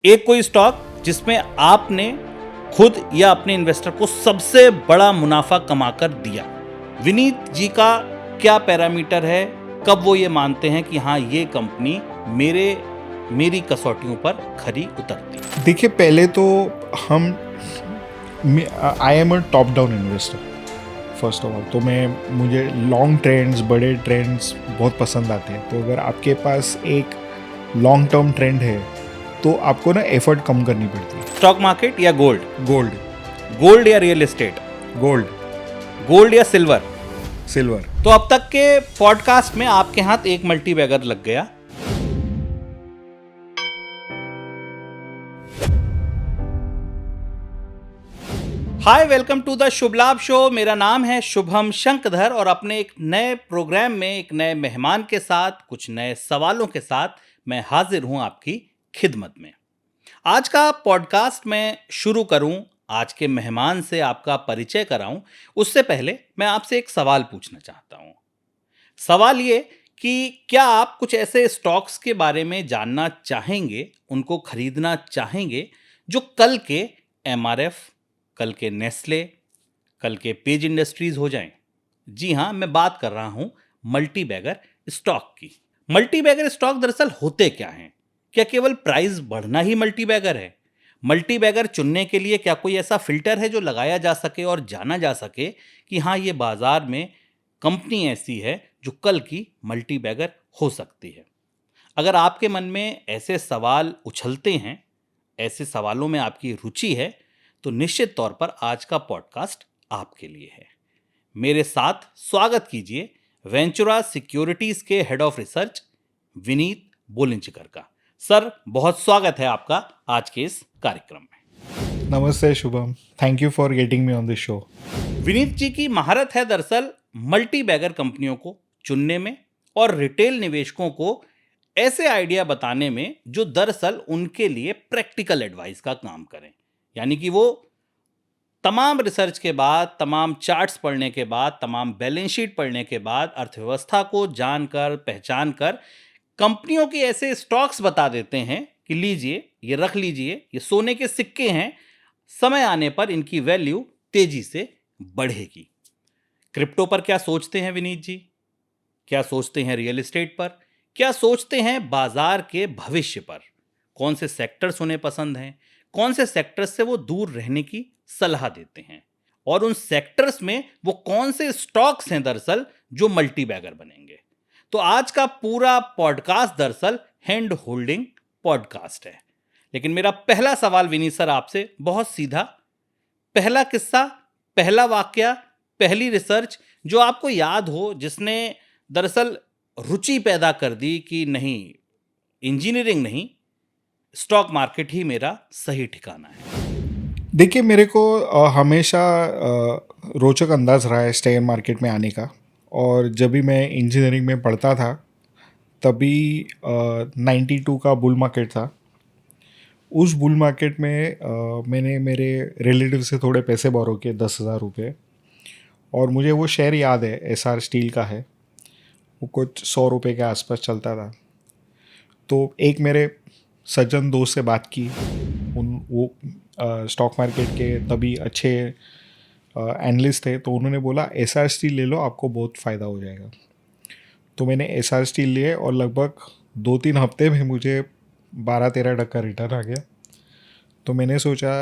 एक कोई स्टॉक जिसमें आपने खुद या अपने इन्वेस्टर को सबसे बड़ा मुनाफा कमाकर दिया। विनीत जी का क्या पैरामीटर है, कब वो ये मानते हैं कि हाँ ये कंपनी मेरी कसौटियों पर खरी उतरती? देखिए, पहले तो हम I am a top down investor first of all. तो मुझे लॉन्ग ट्रेंड्स, बड़े ट्रेंड्स बहुत पसंद आते हैं। तो अगर आपके पास एक लॉन्ग टर्म ट्रेंड है तो आपको ना एफर्ट कम करनी पड़ती है। स्टॉक मार्केट या गोल्ड? गोल्ड। गोल्ड या रियल एस्टेट? गोल्ड। गोल्ड या सिल्वर? सिल्वर। तो अब तक के पॉडकास्ट में आपके हाथ एक मल्टी बैगर लग गया। हाय, वेलकम टू द शुभ लाभ शो। मेरा नाम है शुभम शंकधर और अपने एक नए प्रोग्राम में एक नए मेहमान के साथ, कुछ नए सवालों के साथ मैं हाजिर हूं आपकी खिदमत में। आज का पॉडकास्ट मैं शुरू करूं, आज के मेहमान से आपका परिचय कराऊं, उससे पहले मैं आपसे एक सवाल पूछना चाहता हूं। सवाल ये कि क्या आप कुछ ऐसे स्टॉक्स के बारे में जानना चाहेंगे, उनको खरीदना चाहेंगे जो कल के एमआरएफ, कल के नेस्ले, कल के पेज इंडस्ट्रीज हो जाएं? जी हाँ, मैं बात कर रहा हूं मल्टी बैगर स्टॉक की। मल्टी बैगर स्टॉक दरअसल होते क्या हैं? क्या केवल प्राइस बढ़ना ही मल्टी बैगर है? मल्टी बैगर चुनने के लिए क्या कोई ऐसा फिल्टर है जो लगाया जा सके और जाना जा सके कि हाँ ये बाजार में कंपनी ऐसी है जो कल की मल्टी बैगर हो सकती है? अगर आपके मन में ऐसे सवाल उछलते हैं, ऐसे सवालों में आपकी रुचि है, तो निश्चित तौर पर आज का पॉडकास्ट आपके लिए है। मेरे साथ स्वागत कीजिए वेंचुरा सिक्योरिटीज के हेड ऑफ रिसर्च विनीत बोलिंचकर का। सर, बहुत स्वागत है आपका आज के इस कार्यक्रम में। नमस्ते Shubham, thank you for getting me on this show. Vineet ji की महारत है दरअसल मल्टी बैगर कंपनियों को चुनने में और रिटेल निवेशकों को ऐसे आइडिया बताने में जो दरअसल उनके लिए प्रैक्टिकल एडवाइस का काम करें। यानी कि वो तमाम रिसर्च के बाद, तमाम चार्ट्स पढ़ने के बाद, तमाम बैलेंस शीट पढ़ने के बाद, अर्थव्यवस्था को जानकर, पहचान कर कंपनियों के ऐसे स्टॉक्स बता देते हैं कि लीजिए, ये रख लीजिए, ये सोने के सिक्के हैं, समय आने पर इनकी वैल्यू तेजी से बढ़ेगी। क्रिप्टो पर क्या सोचते हैं विनीत जी? क्या सोचते हैं रियल एस्टेट पर? क्या सोचते हैं बाजार के भविष्य पर? कौन से सेक्टर्स उन्हें पसंद हैं? कौन से सेक्टर्स से वो दूर रहने की सलाह देते हैं? और उन सेक्टर्स में वो कौन से स्टॉक्स हैं दरअसल जो मल्टी बैगर बनेंगे? तो आज का पूरा पॉडकास्ट दरअसल हैंड होल्डिंग पॉडकास्ट है। लेकिन मेरा पहला सवाल विनीत सर आपसे बहुत सीधा, पहला किस्सा, पहला वाकया, पहली रिसर्च जो आपको याद हो, जिसने दरअसल रुचि पैदा कर दी कि नहीं, इंजीनियरिंग नहीं, स्टॉक मार्केट ही मेरा सही ठिकाना है। देखिए, मेरे को हमेशा रोचक अंदाज रहा है शेयर मार्केट में आने का। और जब भी मैं इंजीनियरिंग में पढ़ता था तभी 92 का बुल मार्केट था। उस बुल मार्केट में मैंने मेरे रिलेटिव से थोड़े पैसे बोरो किए, 10,000 रुपये। और मुझे वो शेयर याद है, एसआर स्टील का है। वो कुछ 100 रुपये के आसपास चलता था। तो एक मेरे सज्जन दोस्त से बात की, वो स्टॉक मार्केट के तभी अच्छे एनालिस्ट थे। तो उन्होंने बोला एसआर स्टील ले लो, आपको बहुत फ़ायदा हो जाएगा। तो मैंने एसआर स्टील लिए और लगभग 2-3 हफ्ते में मुझे 12-13% रिटर्न आ गया। तो मैंने सोचा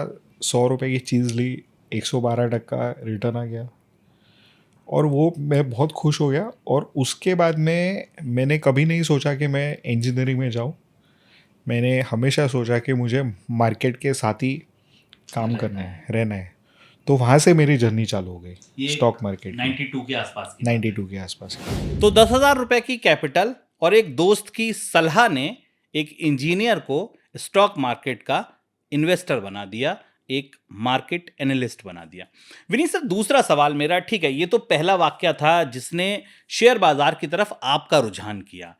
100 रुपये की चीज़ ली, 112% रिटर्न आ गया और वो मैं बहुत खुश हो गया। और उसके बाद में मैंने कभी नहीं सोचा कि मैं इंजीनियरिंग में जाऊँ। मैंने हमेशा सोचा कि मुझे मार्केट के साथ ही काम करना है, रहना है। तो वहाँ से मेरी जर्नी चालू हो गई स्टॉक मार्केट 92 के आसपास की। 92 के आसपास। तो 10,000 रुपए की कैपिटल और एक दोस्त की सलाह ने एक इंजीनियर को स्टॉक मार्केट का इन्वेस्टर बना दिया, एक मार्केट एनालिस्ट बना दिया। विनीत सर, दूसरा सवाल मेरा, ठीक है, ये तो पहला वाक्य था जिसने शेयर बाजार की तरफ आपका रुझान किया,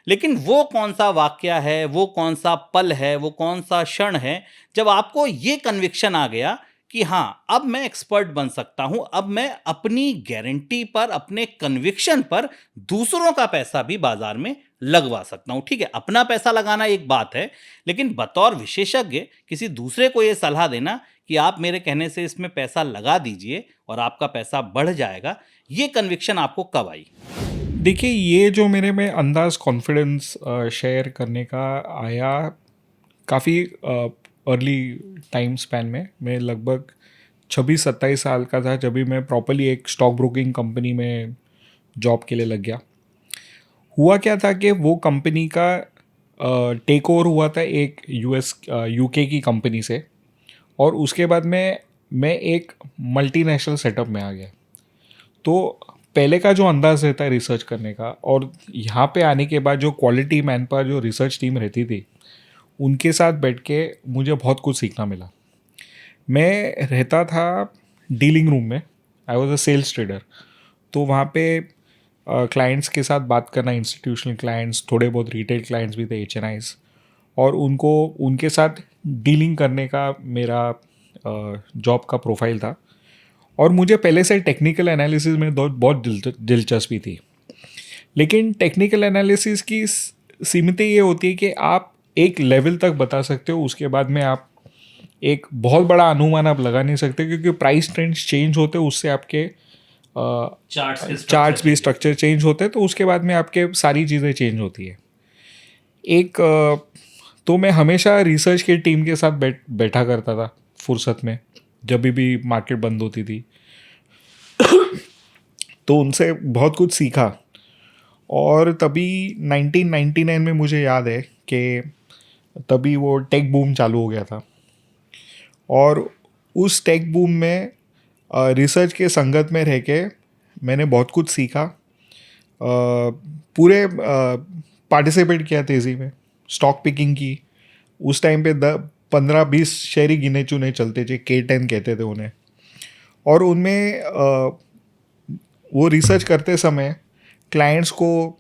लेकिन वो कौन सा वाक्य है, वो कौन सा पल है, वो कौन सा क्षण है जब आपको ये कन्विक्शन आ गया कि हाँ, अब मैं एक्सपर्ट बन सकता हूं, अब मैं अपनी गारंटी पर, अपने कन्विक्शन पर दूसरों का पैसा भी बाजार में लगवा सकता हूं। ठीक है, अपना पैसा लगाना एक बात है, लेकिन बतौर विशेषज्ञ किसी दूसरे को यह सलाह देना कि आप मेरे कहने से इसमें पैसा लगा दीजिए और आपका पैसा बढ़ जाएगा, ये कन्विक्शन आपको कब आई? देखिए, ये जो मेरे में अंदाज़ कॉन्फिडेंस शेयर करने का आया काफ़ी अर्ली टाइम स्पैन में। मैं लगभग 26-27 साल का था जब भी मैं प्रॉपर्ली एक स्टॉक ब्रोकिंग कंपनी में जॉब के लिए लग गया। हुआ क्या था कि वो कंपनी का टेक ओवर हुआ था एक यूके की कंपनी से, और उसके बाद में मैं एक मल्टीनेशनल सेटअप में आ गया। तो पहले का जो अंदाज़ रहता है रिसर्च करने का, और यहाँ पे आने के बाद जो क्वालिटी मैन पर जो रिसर्च टीम रहती थी, उनके साथ बैठ के मुझे बहुत कुछ सीखना मिला। मैं रहता था डीलिंग रूम में, I was a sales trader. तो वहाँ पे क्लाइंट्स के साथ बात करना, इंस्टीट्यूशनल क्लाइंट्स, थोड़े बहुत रिटेल क्लाइंट्स भी थे, HNIs, और उनको उनके साथ डीलिंग करने का मेरा जॉब का प्रोफाइल था। और मुझे पहले से टेक्निकल एनालिसिस में बहुत दिलचस्पी थी। लेकिन टेक्निकल एनालिसिस की सीमित ये होती है कि आप एक लेवल तक बता सकते हो, उसके बाद में आप एक बहुत बड़ा अनुमान आप लगा नहीं सकते, क्योंकि प्राइस ट्रेंड्स चेंज होते हैं, उससे आपके चार्ट्स भी स्ट्रक्चर चेंज होते हैं, तो उसके बाद में आपके सारी चीज़ें चेंज होती है। तो मैं हमेशा रिसर्च की टीम के साथ बैठा करता था फुर्सत में, जब भी मार्केट बंद होती थी। तो उनसे बहुत कुछ सीखा। और तभी 1999 में मुझे याद है कि तभी वो टेक बूम चालू हो गया था, और उस टेक बूम में रिसर्च के संगत में रह के मैंने बहुत कुछ सीखा। पूरे पार्टिसिपेट किया तेज़ी में, स्टॉक पिकिंग की। उस टाइम पे 15-20 शेयर ही गिने चुने चलते थे, K10 कहते थे उन्हें। और उनमें वो रिसर्च करते समय क्लाइंट्स को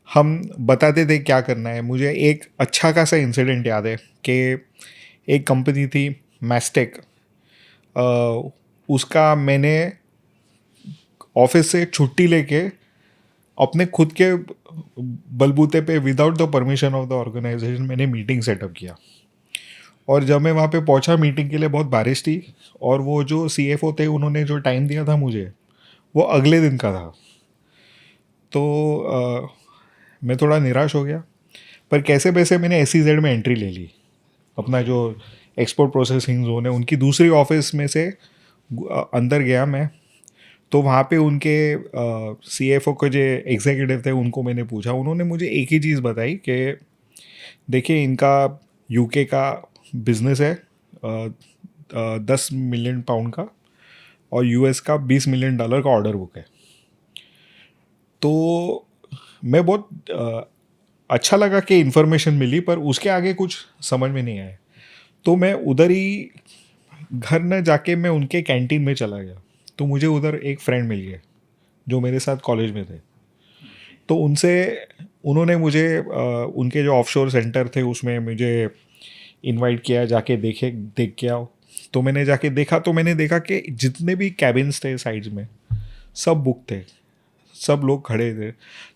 हम बताते थे क्या करना है। मुझे एक अच्छा खासा इंसिडेंट याद है कि एक कंपनी थी मैस्टेक, उसका मैंने ऑफिस से छुट्टी लेके अपने खुद के बलबूते पे, without the permission of the organization, मैंने मीटिंग सेटअप किया। और जब मैं वहाँ पे पहुँचा मीटिंग के लिए, बहुत बारिश थी, और वो जो CFO थे उन्होंने जो टाइम दिया था मुझे, वो अगले दिन का था। तो मैं थोड़ा निराश हो गया, पर कैसे वैसे मैंने SEZ में एंट्री ले ली। अपना जो एक्सपोर्ट प्रोसेसिंग जोन है, उनकी दूसरी ऑफिस में से अंदर गया मैं। तो वहाँ पे उनके CFO के जो एग्जीक्यूटिव थे उनको मैंने पूछा। उन्होंने मुझे एक ही चीज़ बताई कि देखिए, इनका UK का बिजनेस है 10 मिलियन पाउंड का, और US का $20 मिलियन का ऑर्डर बुक है। तो मैं बहुत अच्छा लगा कि इन्फॉर्मेशन मिली, पर उसके आगे कुछ समझ में नहीं आया। तो मैं उधर ही घर न जाके मैं उनके कैंटीन में चला गया। तो मुझे उधर एक फ्रेंड मिल गया जो मेरे साथ कॉलेज में थे। तो उन्होंने मुझे उनके जो ऑफशोर सेंटर थे उसमें मुझे इनवाइट किया, जाके देख के आओ। तो मैंने जाके देखा, तो मैंने देखा कि जितने भी कैबिन्स थे साइड्स में, सब बुक थे, सब लोग खड़े थे।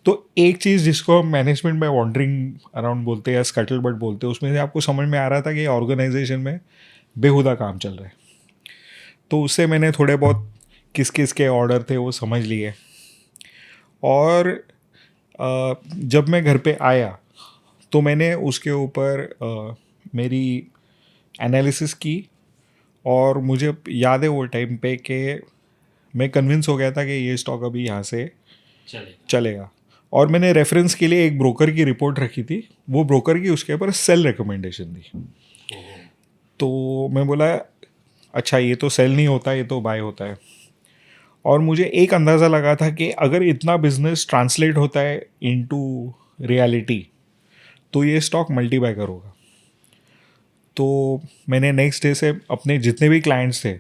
तो एक चीज़ जिसको हम मैनेजमेंट में वॉन्डरिंग अराउंड बोलते हैं या स्कटल बट बोलते हैं, उसमें से आपको समझ में आ रहा था कि ऑर्गेनाइजेशन में बेहुदा काम चल रहा है। तो उससे मैंने थोड़े बहुत किस किस के ऑर्डर थे वो समझ लिए। और जब मैं घर पे आया तो मैंने उसके ऊपर मेरी एनालिसिस की, और मुझे याद है वो टाइम पे कि मैं कन्विंस हो गया था कि ये स्टॉक अभी यहाँ से चलेगा। और मैंने रेफरेंस के लिए एक ब्रोकर की रिपोर्ट रखी थी, वो ब्रोकर की उसके ऊपर सेल रिकमेंडेशन थी। तो मैं बोला, अच्छा ये तो सेल नहीं होता, ये तो बाय होता है। और मुझे एक अंदाज़ा लगा था कि अगर इतना बिजनेस ट्रांसलेट होता है इनटू रियलिटी तो ये स्टॉक मल्टी बाय होगा। तो मैंने नेक्स्ट डे से अपने जितने भी क्लाइंट्स थे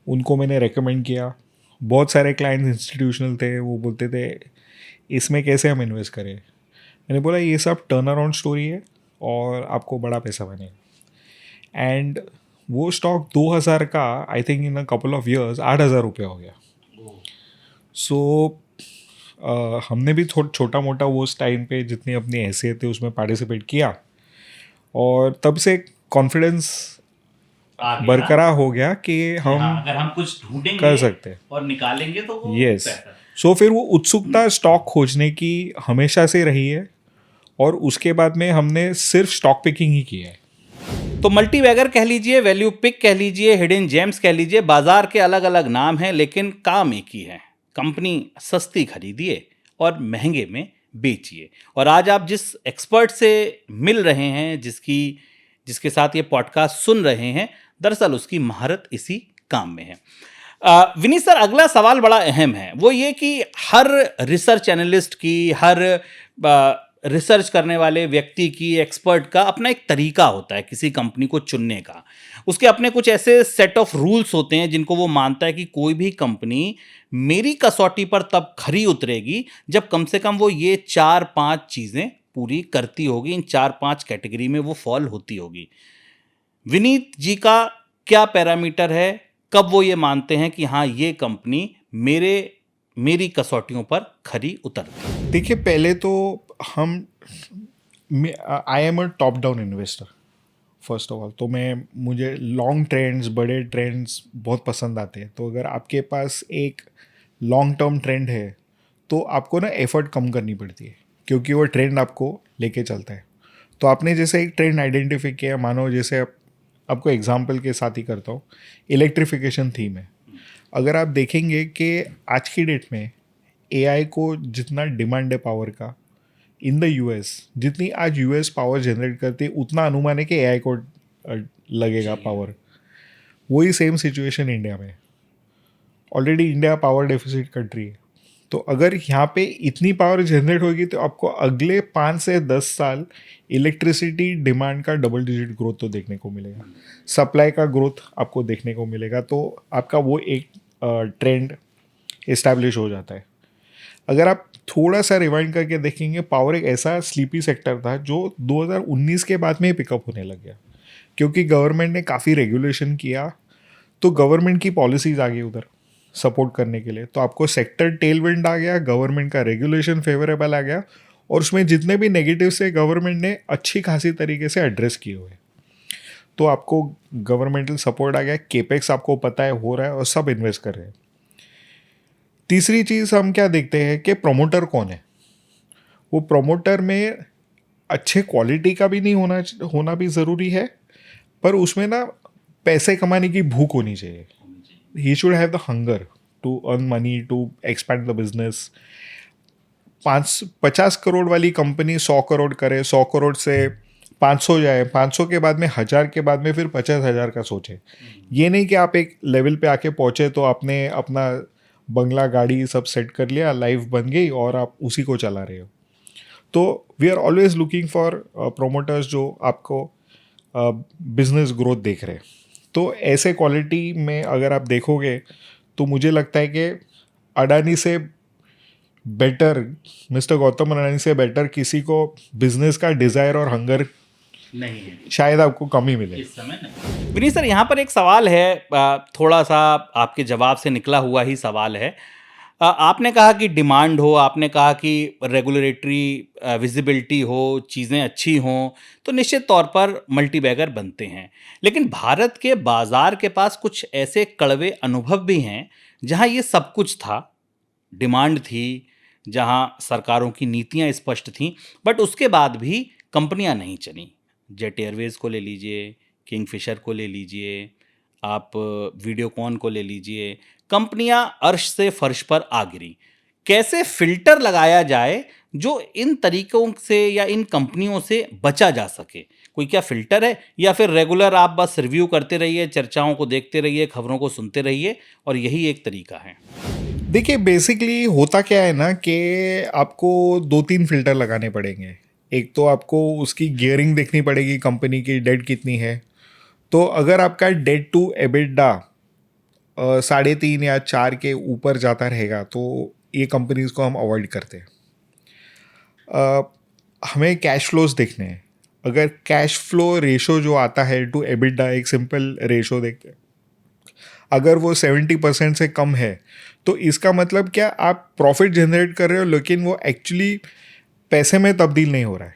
उनको मैंने रेकमेंड किया। बहुत सारे क्लाइंट्स इंस्टीट्यूशनल थे, वो बोलते थे इसमें कैसे हम इन्वेस्ट करें। मैंने बोला ये सब टर्न अराउंड स्टोरी है और आपको बड़ा पैसा बनेगा। एंड वो स्टॉक 2000 का I think in a couple of years 8000 रुपये हो गया. सो हमने भी छोटा मोटा वो उस टाइम पे जितनी अपनी हैसियत थी उसमें पार्टिसिपेट किया, और तब से कॉन्फिडेंस बरकरार हो गया कि हम अगर हम कुछ ढूंढेंगे कर सकते हैं और निकालेंगे तो वो यस. सो फिर वो उत्सुकता स्टॉक खोजने की हमेशा से रही है, और उसके बाद में हमने सिर्फ स्टॉक पिकिंग ही की है. तो मल्टी बैगर कह लीजिए, वैल्यू पिक कह लीजिए, हिडन जेम्स कह लीजिए, बाजार के अलग अलग नाम हैं लेकिन काम एक ही है. कंपनी सस्ती खरीदिए और महंगे में बेचिए. और आज आप जिस एक्सपर्ट से मिल रहे हैं, जिसके साथ ये पॉडकास्ट सुन रहे हैं, दरअसल उसकी महारत इसी काम में है. विनीत सर, अगला सवाल बड़ा अहम है. वो ये कि हर रिसर्च एनालिस्ट की, हर रिसर्च करने वाले व्यक्ति की, एक्सपर्ट का अपना एक तरीका होता है किसी कंपनी को चुनने का. उसके अपने कुछ ऐसे सेट ऑफ रूल्स होते हैं जिनको वो मानता है कि कोई भी कंपनी मेरी कसौटी पर तब खरी उतरेगी जब कम से कम वो ये 4-5 चीज़ें पूरी करती होगी, इन 4-5 कैटेगरी में वो फॉल होती होगी. विनीत जी का क्या पैरामीटर है, कब वो ये मानते हैं कि हाँ ये कंपनी मेरी कसौटियों पर खरी उतरती है? देखिए, पहले तो हम I am a top down investor first of all. तो मुझे लॉन्ग ट्रेंड्स, बड़े ट्रेंड्स बहुत पसंद आते हैं. तो अगर आपके पास एक लॉन्ग टर्म ट्रेंड है तो आपको ना एफर्ट कम करनी पड़ती है, क्योंकि वो ट्रेंड आपको लेके चलता है. तो आपने जैसे एक ट्रेंड आइडेंटिफाई किया, मानो जैसे आपको एग्जांपल के साथ ही करता हूँ, इलेक्ट्रिफिकेशन थीम है. अगर आप देखेंगे कि आज की डेट में एआई को जितना डिमांड है पावर का इन द यूएस, जितनी आज यूएस पावर जनरेट करती है उतना अनुमान है कि एआई को लगेगा पावर. वही सेम सिचुएशन इंडिया में. Already India power deficit country है. तो अगर यहाँ पे इतनी पावर जनरेट होगी तो आपको अगले 5 से 10 साल इलेक्ट्रिसिटी डिमांड का डबल डिजिट ग्रोथ तो देखने को मिलेगा, सप्लाई का ग्रोथ आपको देखने को मिलेगा. तो आपका वो एक ट्रेंड इस्टेब्लिश हो जाता है. अगर आप थोड़ा सा रिवाइंड करके देखेंगे, पावर एक ऐसा स्लीपी सेक्टर था जो 2019 के बाद में ही पिकअप होने लग गया, क्योंकि गवर्नमेंट ने काफ़ी रेगुलेशन किया. तो गवर्नमेंट की पॉलिसीज़ आ गई उधर सपोर्ट करने के लिए. तो आपको सेक्टर टेलविंड आ गया, गवर्नमेंट का रेगुलेशन फेवरेबल आ गया, और उसमें जितने भी नेगेटिव से गवर्नमेंट ने अच्छी खासी तरीके से एड्रेस किए हुए. तो आपको गवर्नमेंटल सपोर्ट आ गया, केपेक्स आपको पता है हो रहा है और सब इन्वेस्ट कर रहे हैं. तीसरी चीज़ हम क्या देखते हैं कि प्रोमोटर कौन है. वो प्रोमोटर में अच्छे क्वालिटी का भी नहीं होना भी ज़रूरी है, पर उसमें ना पैसे कमाने की भूख होनी चाहिए. He should have the hunger to earn money, to expand the business. 50 crore वाली कंपनी 100 करोड़ करे, 100 करोड़ से 500 जाए, 500 के बाद में 1000 के बाद में फिर 50,000 का सोचे. ये नहीं कि आप एक लेवल पे आके पहुँचे तो आपने अपना बंगला, गाड़ी सब सेट कर लिया, लाइफ बन गई और आप उसी को चला रहे हो. तो we are always looking for promoters जो आपको बिजनेस ग्रोथ देख रहे हैं. तो ऐसे क्वालिटी में अगर आप देखोगे तो मुझे लगता है कि अडानी से बेटर, मिस्टर गौतम अडानी से बेटर किसी को बिजनेस का डिज़ायर और हंगर नहीं है, शायद आपको कम ही मिले इस समय नहीं. विनीत सर, यहाँ पर एक सवाल है, थोड़ा सा आपके जवाब से निकला हुआ ही सवाल है. आपने कहा कि डिमांड हो, आपने कहा कि रेगुलेटरी विजिबिलिटी हो, चीज़ें अच्छी हों तो निश्चित तौर पर मल्टी बैगर बनते हैं. लेकिन भारत के बाज़ार के पास कुछ ऐसे कड़वे अनुभव भी हैं जहाँ ये सब कुछ था, डिमांड थी, जहाँ सरकारों की नीतियाँ स्पष्ट थीं, बट उसके बाद भी कंपनियाँ नहीं चलीं. जेट एयरवेज़ को ले लीजिए, किंगफिशर को ले लीजिए, आप वीडियोकॉन को ले लीजिए, कंपनियां अर्श से फर्श पर आ गिरी. कैसे फिल्टर लगाया जाए जो इन तरीकों से या इन कंपनियों से बचा जा सके? कोई क्या फिल्टर है, या फिर रेगुलर आप बस रिव्यू करते रहिए, चर्चाओं को देखते रहिए, खबरों को सुनते रहिए और यही एक तरीका है? देखिए, बेसिकली होता क्या है ना कि आपको 2-3 फिल्टर लगाने पड़ेंगे. एक तो आपको उसकी गियरिंग देखनी पड़ेगी, कंपनी की डेट कितनी है. तो अगर आपका डेट टू एबिटडा 3.5 या 4 के ऊपर जाता रहेगा तो ये कंपनीज को हम अवॉइड करते हैं. हमें कैश फ्लोज देखने हैं. अगर कैश फ्लो रेशो जो आता है टू एबिटा, एक सिंपल रेशो देखते हैं, अगर वो 70% से कम है तो इसका मतलब क्या, आप प्रॉफिट जनरेट कर रहे हो लेकिन वो एक्चुअली पैसे में तब्दील नहीं हो रहा है।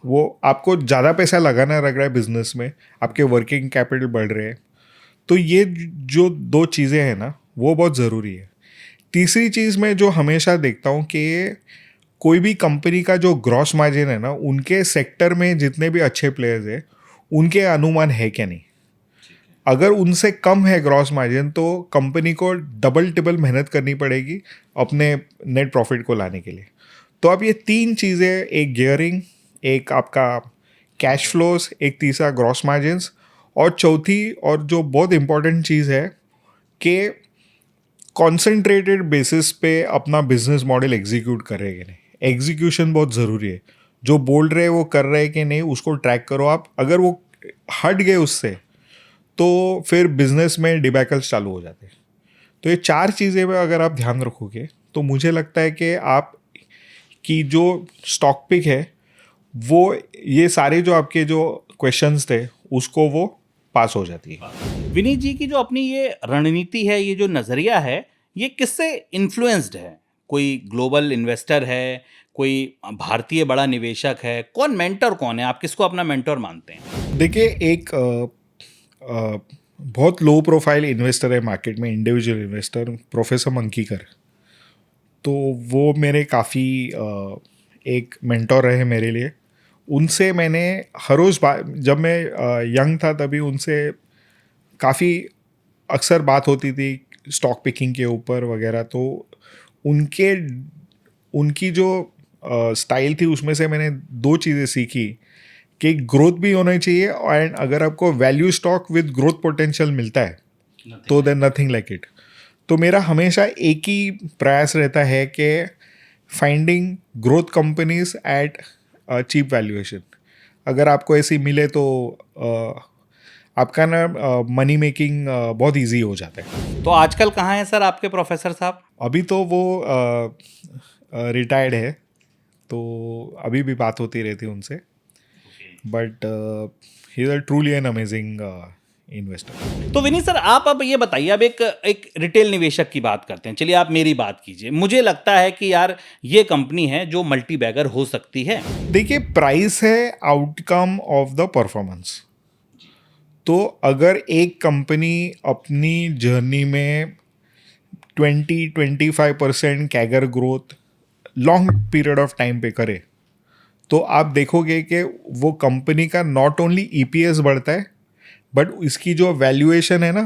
वो आपको ज़्यादा पैसा लगाना लग रहा है बिजनेस में, आपके वर्किंग कैपिटल बढ़ रहे हैं। तो ये जो दो चीज़ें हैं ना, वो बहुत ज़रूरी है। तीसरी चीज़ मैं जो हमेशा देखता हूँ कि कोई भी कंपनी का जो ग्रॉस मार्जिन है ना, उनके सेक्टर में जितने भी अच्छे प्लेयर्स हैं उनके अनुमान है क्या नहीं। अगर उनसे कम है ग्रॉस मार्जिन तो कंपनी को डबल टिबल मेहनत करनी पड़ेगी अपने नेट प्रॉफिट को लाने के लिए। तो अब ये तीन चीज़ें, एक गियरिंग, एक आपका कैश फ्लोज, एक तीसरा ग्रॉस मार्जिन्स, और चौथी और जो बहुत इम्पोर्टेंट चीज़ है कि कॉन्सेंट्रेटेड बेसिस पे अपना बिजनेस मॉडल एग्जीक्यूट कर रहे हैं कि नहीं। एग्जीक्यूशन बहुत ज़रूरी है। जो बोल रहे हैं वो कर रहे हैं कि नहीं, उसको ट्रैक करो आप। अगर वो हट गए उससे तो फिर बिजनेस में डिबैकल्स चालू हो जाते हैं। तो ये चार चीज़ें में अगर आप ध्यान रखोगे तो मुझे लगता है कि आप की जो स्टॉक पिक है वो, ये सारे जो आपके जो क्वेश्चंस थे उसको वो पास हो जाती है। विनीत जी की जो अपनी ये रणनीति है, ये जो नज़रिया है, ये किससे इन्फ्लुएंस्ड है? कोई ग्लोबल इन्वेस्टर है, कोई भारतीय बड़ा निवेशक है, कौन मेंटर कौन है? आप किसको अपना मेंटर मानते हैं? देखिए, एक बहुत लो प्रोफाइल इन्वेस्टर है मार्केट में, इंडिविजुअल इन्वेस्टर, प्रोफेसर मंकीकर। तो वो मेरे काफ़ी एक मेंटोर रहे मेरे लिए। उनसे मैंने हर रोज़ जब मैं यंग था तभी उनसे काफ़ी अक्सर बात होती थी स्टॉक पिकिंग के ऊपर वगैरह। तो उनकी जो स्टाइल थी उसमें से मैंने दो चीज़ें सीखी कि ग्रोथ भी होना चाहिए, एंड अगर आपको value stock with growth potential मिलता है तो देन नथिंग लाइक इट। तो मेरा हमेशा एक ही प्रयास रहता है कि finding growth companies at cheap valuation. अगर आपको ऐसी मिले तो आपका ना मनी मेकिंग बहुत इजी हो जाता है। तो आजकल कहाँ हैं सर आपके प्रोफेसर साहब? अभी तो वो रिटायर्ड है, तो अभी भी बात होती रहती है उनसे, but he is a truly an amazing investor. तो विनीत सर, आप अब ये बताइए, अब एक रिटेल निवेशक की बात करते हैं। चलिए आप मेरी बात कीजिए। मुझे लगता है कि यार ये कंपनी है जो मल्टी बैगर हो सकती है। देखिए, प्राइस है आउटकम ऑफ द परफॉर्मेंस। तो अगर एक कंपनी अपनी जर्नी में 20-25% CAGR growth long period of time पे करे तो आप देखोगे कि वो कंपनी का नॉट ओनली ईपीएस बढ़ता है बट इसकी जो वैल्यूएशन है ना,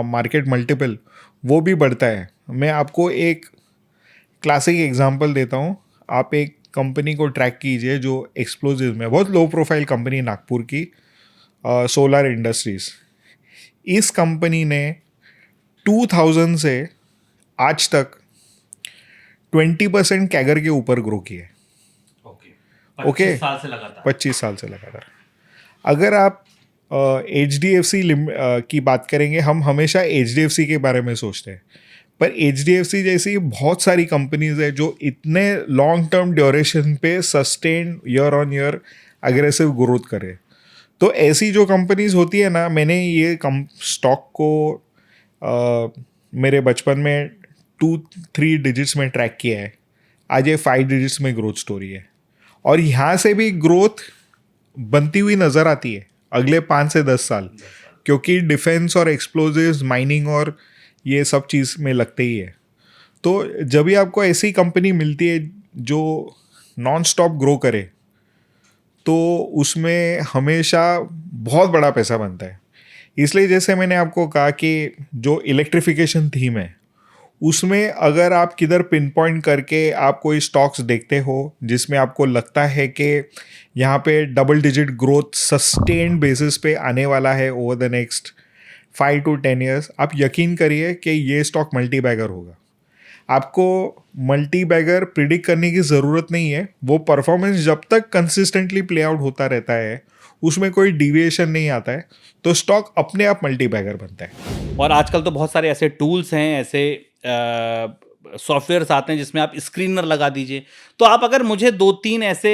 मार्केट मल्टीपल, वो भी बढ़ता है। मैं आपको एक क्लासिक एग्जांपल देता हूँ। आप एक कंपनी को ट्रैक कीजिए जो एक्सप्लोजिव में, बहुत लो प्रोफाइल कंपनी नागपुर की, सोलर इंडस्ट्रीज। इस कंपनी ने 2000 से आज तक 20% कैगर के ऊपर ग्रो किया है। ओके, 25 साल से लगातार। 25 साल से लगातार। अगर आप HDFC की बात करेंगे, हम हमेशा HDFC के बारे में सोचते हैं, पर HDFC जैसी बहुत सारी कंपनीज है जो इतने लॉन्ग टर्म ड्यूरेशन पे sustain year on year aggressive growth करे। तो ऐसी जो कंपनीज होती है ना, मैंने ये स्टॉक को मेरे बचपन में 2-3 डिजिट्स में ट्रैक किया है। आज ये 5 डिजिट्स में ग्रोथ स्टोरी है, और यहाँ से भी ग्रोथ बनती हुई नज़र आती है अगले 5 से 10 साल, क्योंकि डिफेंस और एक्सप्लोजिव्स, माइनिंग और ये सब चीज़ में लगते ही है। तो जब भी आपको ऐसी कंपनी मिलती है जो नॉन स्टॉप ग्रो करे तो उसमें हमेशा बहुत बड़ा पैसा बनता है। इसलिए जैसे मैंने आपको कहा कि जो इलेक्ट्रिफिकेशन थीम है उसमें अगर आप किधर पिन पॉइंट करके आप कोई स्टॉक्स देखते हो जिसमें आपको लगता है कि यहाँ पे double digit growth sustained basis पे आने वाला है over the next 5 to 10 years, आप यकीन करिए कि ये स्टॉक मल्टी बैगर होगा। आपको मल्टी बैगर प्रिडिक्ट करने की ज़रूरत नहीं है। वो परफॉर्मेंस जब तक कंसिस्टेंटली प्ले आउट होता रहता है, उसमें कोई डिविएशन नहीं आता है, तो स्टॉक अपने आप मल्टी बैगर बनता है। और आजकल तो बहुत सारे ऐसे टूल्स हैं, ऐसे सॉफ्टवेयर्स आते हैं जिसमें आप स्क्रीनर लगा दीजिए। तो आप अगर मुझे 2-3 ऐसे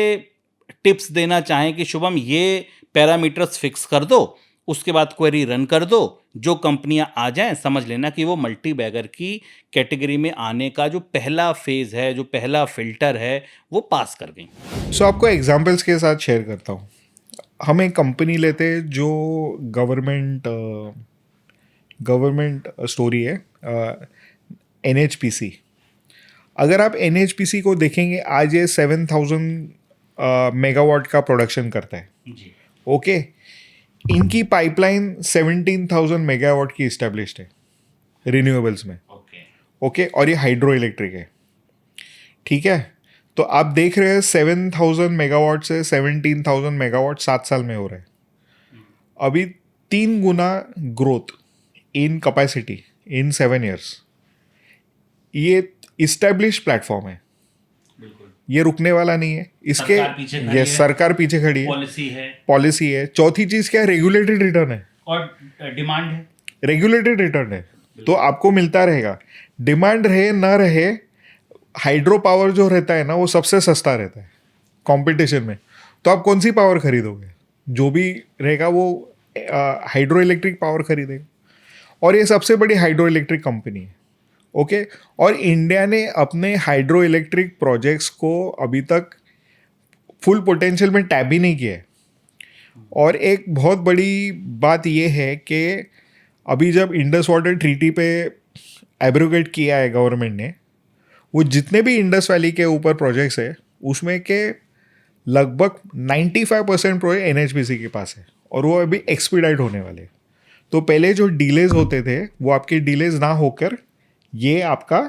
टिप्स देना चाहें कि शुभम ये पैरामीटर्स फिक्स कर दो, उसके बाद क्वेरी रन कर दो, जो कंपनियां आ जाएं समझ लेना कि वो मल्टी बैगर की कैटेगरी में आने का जो पहला फेज है, जो पहला फिल्टर है, वो पास कर गई। सो आपको एग्जांपल्स के साथ शेयर करता हूँ। हम एक कंपनी लेते हैं जो गवर्नमेंट स्टोरी है, NHPC। अगर आप NHPC को देखेंगे आज ये 7,000 मेगावाट का प्रोडक्शन करता है। जी। ओके, इनकी पाइपलाइन 17,000 मेगावाट की इस्टेब्लिश्ड है रिन्यूएबल्स में। ओके, और ये हाइड्रो इलेक्ट्रिक है। ठीक है, तो आप देख रहे हैं 7,000 मेगावाट से 17,000 मेगावाट 7 साल में हो रहा है। अभी 3 गुना growth in capacity in 7 years। ये इस्टेब्लिश प्लेटफॉर्म है, ये रुकने वाला नहीं है। इसके ये सरकार पीछे खड़ी है, पॉलिसी है। चौथी चीज क्या है? रेगुलेटेड रिटर्न है और डिमांड है। रेगुलेटेड रिटर्न है, तो आपको मिलता रहेगा। डिमांड रहे ना रहे, हाइड्रो पावर जो रहता है ना वो सबसे सस्ता रहता है कंपटीशन में। तो आप कौन सी पावर खरीदोगे? जो भी रहेगा वो हाइड्रो इलेक्ट्रिक पावर खरीदेगा, और ये सबसे बड़ी हाइड्रो इलेक्ट्रिक कंपनी है। ओके, और इंडिया ने अपने हाइड्रो इलेक्ट्रिक प्रोजेक्ट्स को अभी तक फुल पोटेंशियल में टैप ही नहीं किया है। और एक बहुत बड़ी बात ये है कि अभी जब इंडस वाटर ट्रीटी पे एब्रोगेट किया है गवर्नमेंट ने, वो जितने भी इंडस वैली के ऊपर प्रोजेक्ट्स है उसमें के लगभग 95% प्रोजेक्ट NHPC के पास है, और वो अभी एक्सपीडाइट होने वाले हैं। तो पहले जो डिलेज होते थे वो आपके डिलेज ना होकर ये आपका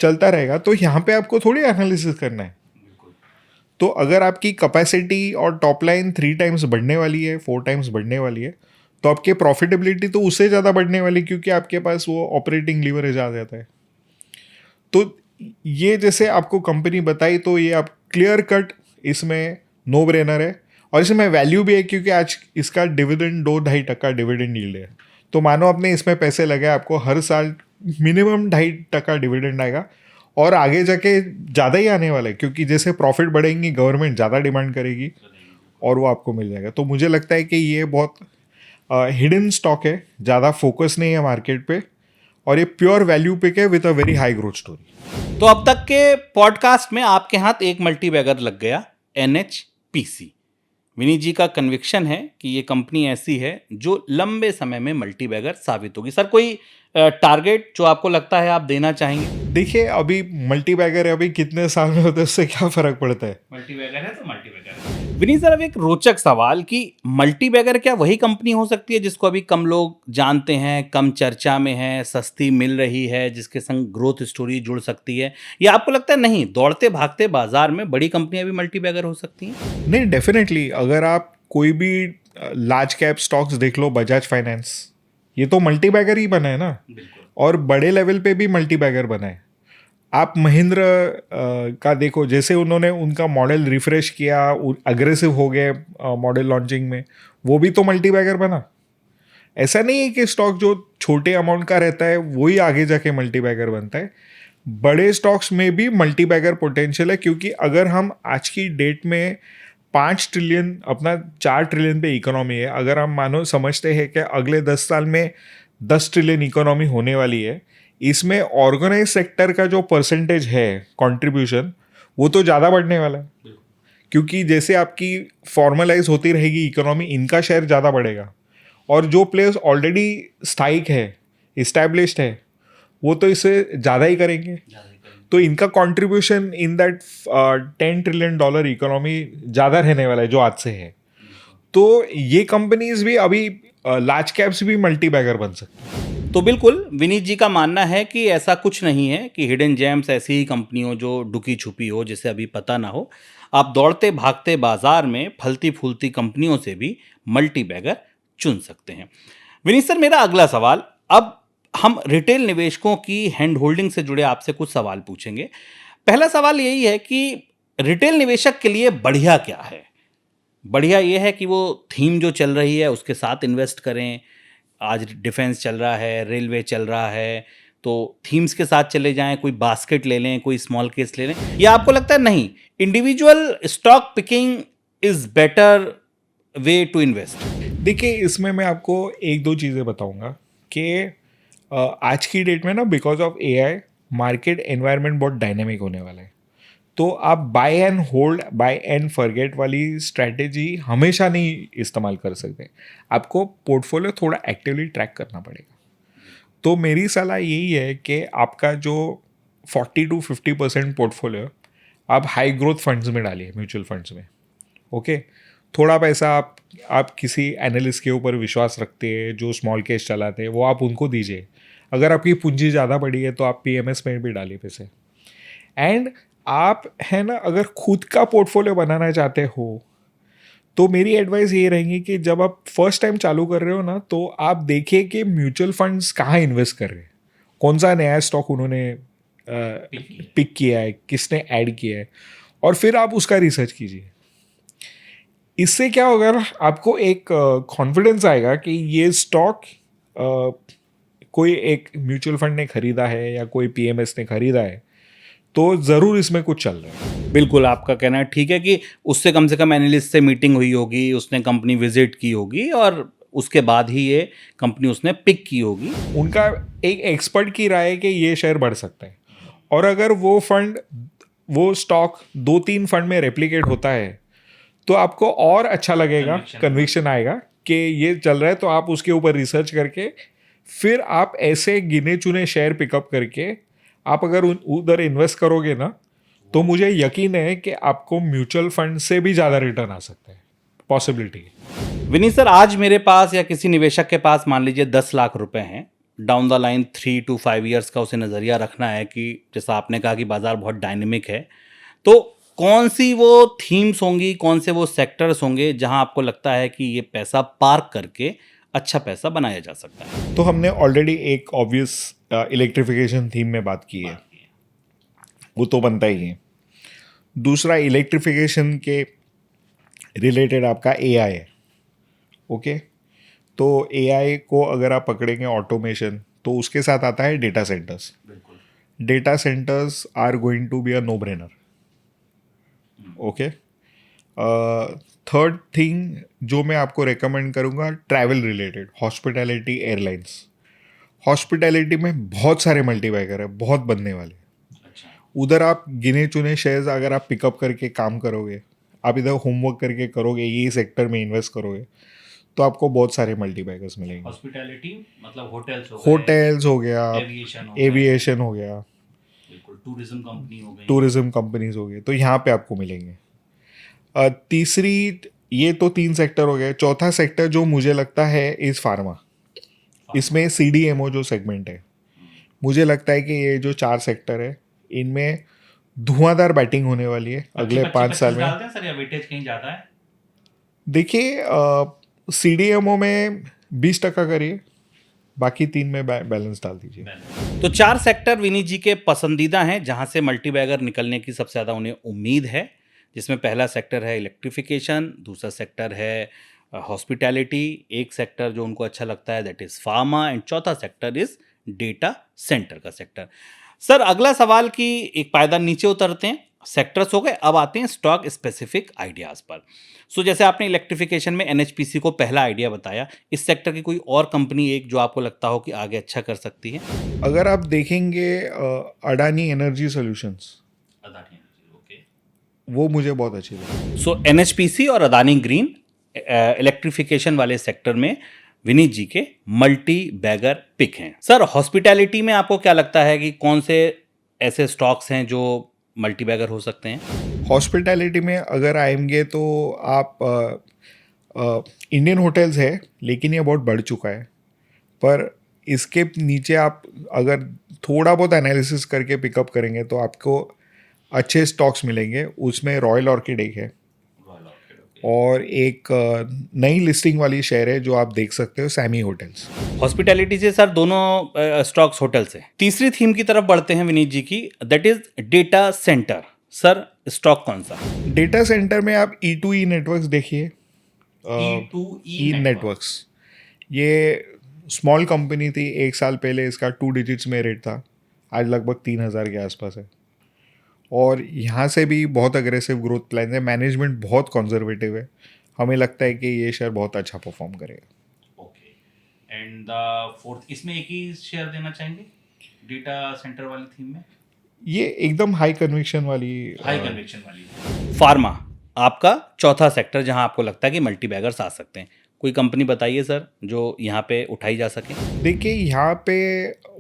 चलता रहेगा। तो यहाँ पे आपको थोड़ी एनालिसिस करना है। तो अगर आपकी कैपेसिटी और टॉप लाइन 3 times बढ़ने वाली है, 4 times बढ़ने वाली है, तो आपके प्रॉफिटेबिलिटी तो उससे ज़्यादा बढ़ने वाली, क्योंकि आपके पास वो ऑपरेटिंग लीवरेज आ जाता है। तो ये जैसे आपको कंपनी बताई, तो ये आप क्लियर कट इसमें नो ब्रेनर है, और इसमें वैल्यू भी है क्योंकि आज इसका डिविडेंड 2-2.5% डिविडेंड यील्ड है। तो मानो आपने इसमें पैसे लगाए, आपको हर साल मिनिमम 2.5% डिविडेंड आएगा, और आगे जाके ज़्यादा ही आने वाला है, क्योंकि जैसे प्रॉफिट बढ़ेंगी गवर्नमेंट ज़्यादा डिमांड करेगी और वो आपको मिल जाएगा। तो मुझे लगता है कि ये बहुत हिडन स्टॉक है, ज़्यादा फोकस नहीं है मार्केट पे, और ये प्योर वैल्यू पिक है with a very high growth story. तो अब तक के पॉडकास्ट में आपके हाथ एक मल्टी बैगर लग गया, NHPC। विनीत जी का कन्विक्शन है कि ये कंपनी ऐसी है जो लंबे समय में मल्टी बैगर साबित होगी। सर, कोई टारगेट जो आपको लगता है आप देना चाहेंगे? देखिए, अभी मल्टी बैगर है, अभी कितने साल में होते हैं उससे क्या फर्क पड़ता है। मल्टी बैगर है तो मल्टी बैगर है। विनीत सर, अब एक रोचक सवाल कि मल्टी बैगर क्या वही कंपनी हो सकती है जिसको अभी कम लोग जानते हैं, कम चर्चा में है, सस्ती मिल रही है, जिसके संग ग्रोथ स्टोरी जुड़ सकती है, या आपको लगता है नहीं, दौड़ते भागते बाजार में बड़ी कंपनियां भी मल्टी बैगर हो सकती हैं? नहीं, डेफिनेटली। अगर आप कोई भी लार्ज कैप स्टॉक्स देख लो, बजाज फाइनेंस, ये तो मल्टी बैगर ही बना है ना, और बड़े लेवल पे भी मल्टी बैगर बना है। आप महिंद्रा का देखो, जैसे उन्होंने उनका मॉडल रिफ्रेश किया, अग्रेसिव हो गए मॉडल लॉन्चिंग में, वो भी तो मल्टी बैगर बना। ऐसा नहीं है कि स्टॉक जो छोटे अमाउंट का रहता है वही आगे जाके मल्टी बैगर बनता है। बड़े स्टॉक्स में भी मल्टी बैगर पोटेंशियल है, क्योंकि अगर हम आज की डेट में 5 ट्रिलियन, अपना 4 ट्रिलियन पे इकोनॉमी है, अगर हम मानो समझते हैं कि अगले 10 साल में 10 ट्रिलियन इकोनॉमी होने वाली है, इसमें ऑर्गेनाइज सेक्टर का जो परसेंटेज है कंट्रीब्यूशन, वो तो ज़्यादा बढ़ने वाला है, क्योंकि जैसे आपकी फॉर्मलाइज होती रहेगी इकोनॉमी, इनका शेयर ज़्यादा बढ़ेगा, और जो प्लेयर्स ऑलरेडी स्थायिक है, इस्टेब्लिश्ड है, वो तो इससे ज़्यादा ही करेंगे। तो इनका contribution in that $10 trillion economy ज़्यादा रहने वाला है जो आज से है। तो ये कंपनीज भी अभी लार्ज कैप्स भी मल्टी बैगर बन सकती हैं। तो बिल्कुल विनीत जी का मानना है कि ऐसा कुछ नहीं है कि हिडन जेम्स ऐसी ही कंपनी हो जो डुकी छुपी हो, जिसे अभी पता ना हो। आप दौड़ते भागते बाजार में फलती फूलती कंपनियों से भी मल्टी बैगर चुन सकते हैं। विनीत सर, मेरा अगला सवाल, अब हम रिटेल निवेशकों की हैंड होल्डिंग से जुड़े आपसे कुछ सवाल पूछेंगे। पहला सवाल यही है कि रिटेल निवेशक के लिए बढ़िया क्या है? बढ़िया ये है कि वो थीम जो चल रही है उसके साथ इन्वेस्ट करें। आज डिफेंस चल रहा है, रेलवे चल रहा है, तो थीम्स के साथ चले जाएं, कोई बास्केट ले लें, कोई स्मॉल केस ले लें, या आपको लगता है नहीं, individual stock picking is better way to invest? देखिए, इसमें मैं आपको एक दो चीज़ें बताऊंगा कि आज की डेट में ना because of AI market environment बहुत डायनेमिक होने वाला है। तो आप buy and hold buy and forget वाली स्ट्रैटेजी हमेशा नहीं इस्तेमाल कर सकते। आपको पोर्टफोलियो थोड़ा एक्टिवली ट्रैक करना पड़ेगा। तो मेरी सलाह यही है कि आपका जो 40 to 50% पोर्टफोलियो आप हाई ग्रोथ फंड्स में डालिए, म्यूचुअल फंड्स में। ओके, थोड़ा पैसा आप किसी एनालिस्ट के ऊपर विश्वास रखते हैं जो स्मॉल केस चलाते हैं, वो आप उनको दीजिए। अगर आपकी पूंजी ज़्यादा बड़ी है तो आप पीएमएस में भी डालिए पैसे। एंड आप है ना, अगर खुद का पोर्टफोलियो बनाना चाहते हो तो मेरी एडवाइस ये रहेगी कि जब आप फर्स्ट टाइम चालू कर रहे हो ना, तो आप देखिए कि म्यूचुअल फंड्स कहाँ इन्वेस्ट कर रहे हैं, कौन सा नया स्टॉक उन्होंने पिक किया है, किसने ऐड किया है, और फिर आप उसका रिसर्च कीजिए। इससे क्या होगा ना, आपको एक कॉन्फिडेंस आएगा कि ये स्टॉक कोई एक म्यूचुअल फंड ने खरीदा है या कोई पीएमएस ने खरीदा है, तो ज़रूर इसमें कुछ चल रहा है। बिल्कुल, आपका कहना ठीक है कि उससे कम से कम एनालिस्ट से मीटिंग हुई होगी, उसने कंपनी विजिट की होगी और उसके बाद ही ये कंपनी उसने पिक की होगी। उनका एक एक्सपर्ट की राय है कि ये शेयर बढ़ सकता है, और अगर वो स्टॉक 2-3 फंड में रेप्लिकेट होता है तो आपको और अच्छा लगेगा, कन्विक्शन आएगा कि ये चल रहा है। तो आप उसके ऊपर रिसर्च करके फिर आप ऐसे गिने चुने शेयर पिकअप करके आप अगर उधर इन्वेस्ट करोगे ना, तो मुझे यकीन है कि आपको म्यूचुअल फंड से भी ज़्यादा रिटर्न आ सकता है, पॉसिबिलिटी है। विनीत सर, आज मेरे पास या किसी निवेशक के पास मान लीजिए 10 लाख रुपए हैं, down the line 3 to 5 years का उसे नज़रिया रखना है कि जैसा आपने कहा कि बाजार बहुत डायनेमिक है, तो कौन सी वो थीम्स होंगी, कौन से वो सेक्टर्स होंगे जहां आपको लगता है कि ये पैसा पार्क करके अच्छा पैसा बनाया जा सकता है? तो हमने ऑलरेडी एक ऑब्वियस इलेक्ट्रिफिकेशन थीम में बात की है, वो तो बनता ही है। दूसरा, इलेक्ट्रिफिकेशन के रिलेटेड आपका एआई है। ओके, तो एआई को अगर आप पकड़ेंगे, ऑटोमेशन, तो उसके साथ आता है data centers. Data centers are going to be a no brainer. Okay, third thing जो मैं आपको रेकमेंड करूँगा, travel related, hospitality, airlines. Hospitality में बहुत सारे मल्टीबैगर है, बहुत बनने वाले। उधर आप गिने चुने शेयर्स अगर आप पिकअप करके काम करोगे, आप इधर होमवर्क करके करोगे, ये सेक्टर में इन्वेस्ट करोगे, तो आपको बहुत सारे मल्टीबैगर्स मिलेंगे। हॉस्पिटैलिटी मतलब होटल्स हो गया, एविएशन हो गया, टूरिज्म कंपनी हो गई, टूरिज्म कंपनीज हो गए, तो यहाँ पे आपको मिलेंगे। तीसरी, ये तो 3 सेक्टर हो गए। चौथा सेक्टर जो मुझे लगता है इस फार्मा। इसमें सीडीएमओ जो सेगमेंट है, मुझे लगता है कि ये जो 4 सेक्टर है, इनमें धुआंधार बैटिंग होने वाली है अगले 5 साल में। डालते हैं सर या वेटेज कहीं ज्यादा है? देखिए, सीडीएमओ में 20% करिए, बाकी 3 में बैलेंस डाल दीजिए। तो 4 सेक्टर विनीत जी के पसंदीदा हैं जहां से मल्टीबैगर निकलने की सबसे ज़्यादा उन्हें उम्मीद है, जिसमें पहला सेक्टर है इलेक्ट्रिफिकेशन, दूसरा सेक्टर है हॉस्पिटैलिटी, एक सेक्टर जो उनको अच्छा लगता है दैट इज़ फार्मा, एंड चौथा सेक्टर इज़ डेटा सेंटर का सेक्टर। सर, अगला सवाल की एक पायदान नीचे उतरते हैं, सेक्टर्स हो गए, अब आते हैं स्टॉक स्पेसिफिक आइडियाज़ पर। सो जैसे आपने इलेक्ट्रिफिकेशन में एनएचपीसी को पहला आइडिया बताया, इस सेक्टर की कोई और कंपनी एक जो आपको लगता हो कि आगे अच्छा कर सकती है? अगर आप देखेंगे अडानी एनर्जी सॉल्यूशंस, वो मुझे बहुत अच्छी लगी। सो एनएचपीसी और अदानी ग्रीन इलेक्ट्रिफिकेशन वाले सेक्टर में विनीत जी के मल्टी बैगर पिक हैं। सर, हॉस्पिटैलिटी में आपको क्या लगता है कि कौन से ऐसे स्टॉक्स हैं जो मल्टी बैगर हो सकते हैं? हॉस्पिटैलिटी में अगर आएंगे तो आप इंडियन होटल्स है, लेकिन ये बहुत बढ़ चुका है। पर इसके नीचे आप अगर थोड़ा बहुत एनालिसिस करके पिकअप करेंगे तो आपको अच्छे स्टॉक्स मिलेंगे। उसमें रॉयल ऑर्किड एक है, और एक नई लिस्टिंग वाली शेयर है जो आप देख सकते हो, सैमी होटल्स। हॉस्पिटैलिटी से सर दोनों स्टॉक्स होटल से। तीसरी थीम की तरफ बढ़ते हैं विनीत जी की, that is data centre. Sir, stock कौन सा? डेटा सेंटर में आप E2E नेटवर्क्स देखिए। E2E नेटवर्क्स, ये स्मॉल कंपनी थी, 1 साल पहले इसका 2 डिजिट्स में रेट था, आज लगभग 3,000 के आसपास है। और यहाँ से भी बहुत अग्रेसिव ग्रोथ प्लान है। मैनेजमेंट बहुत कंजर्वेटिव है, हमें लगता है कि ये शेयर बहुत अच्छा परफॉर्म करेगा। ओके। एंड द फोर्थ, इसमें एक ही शेयर देना चाहेंगे डेटा सेंटर वाली थीम में? ये एकदम हाई कन्विक्शन वाली हाई कन्विक्शन वाली। फार्मा आपका चौथा सेक्टर जहां आपको लगता है कि मल्टी बैगर्स आ सकते हैं। कोई कंपनी बताइए सर जो यहाँ पे उठाई जा सके। देखिए यहाँ पे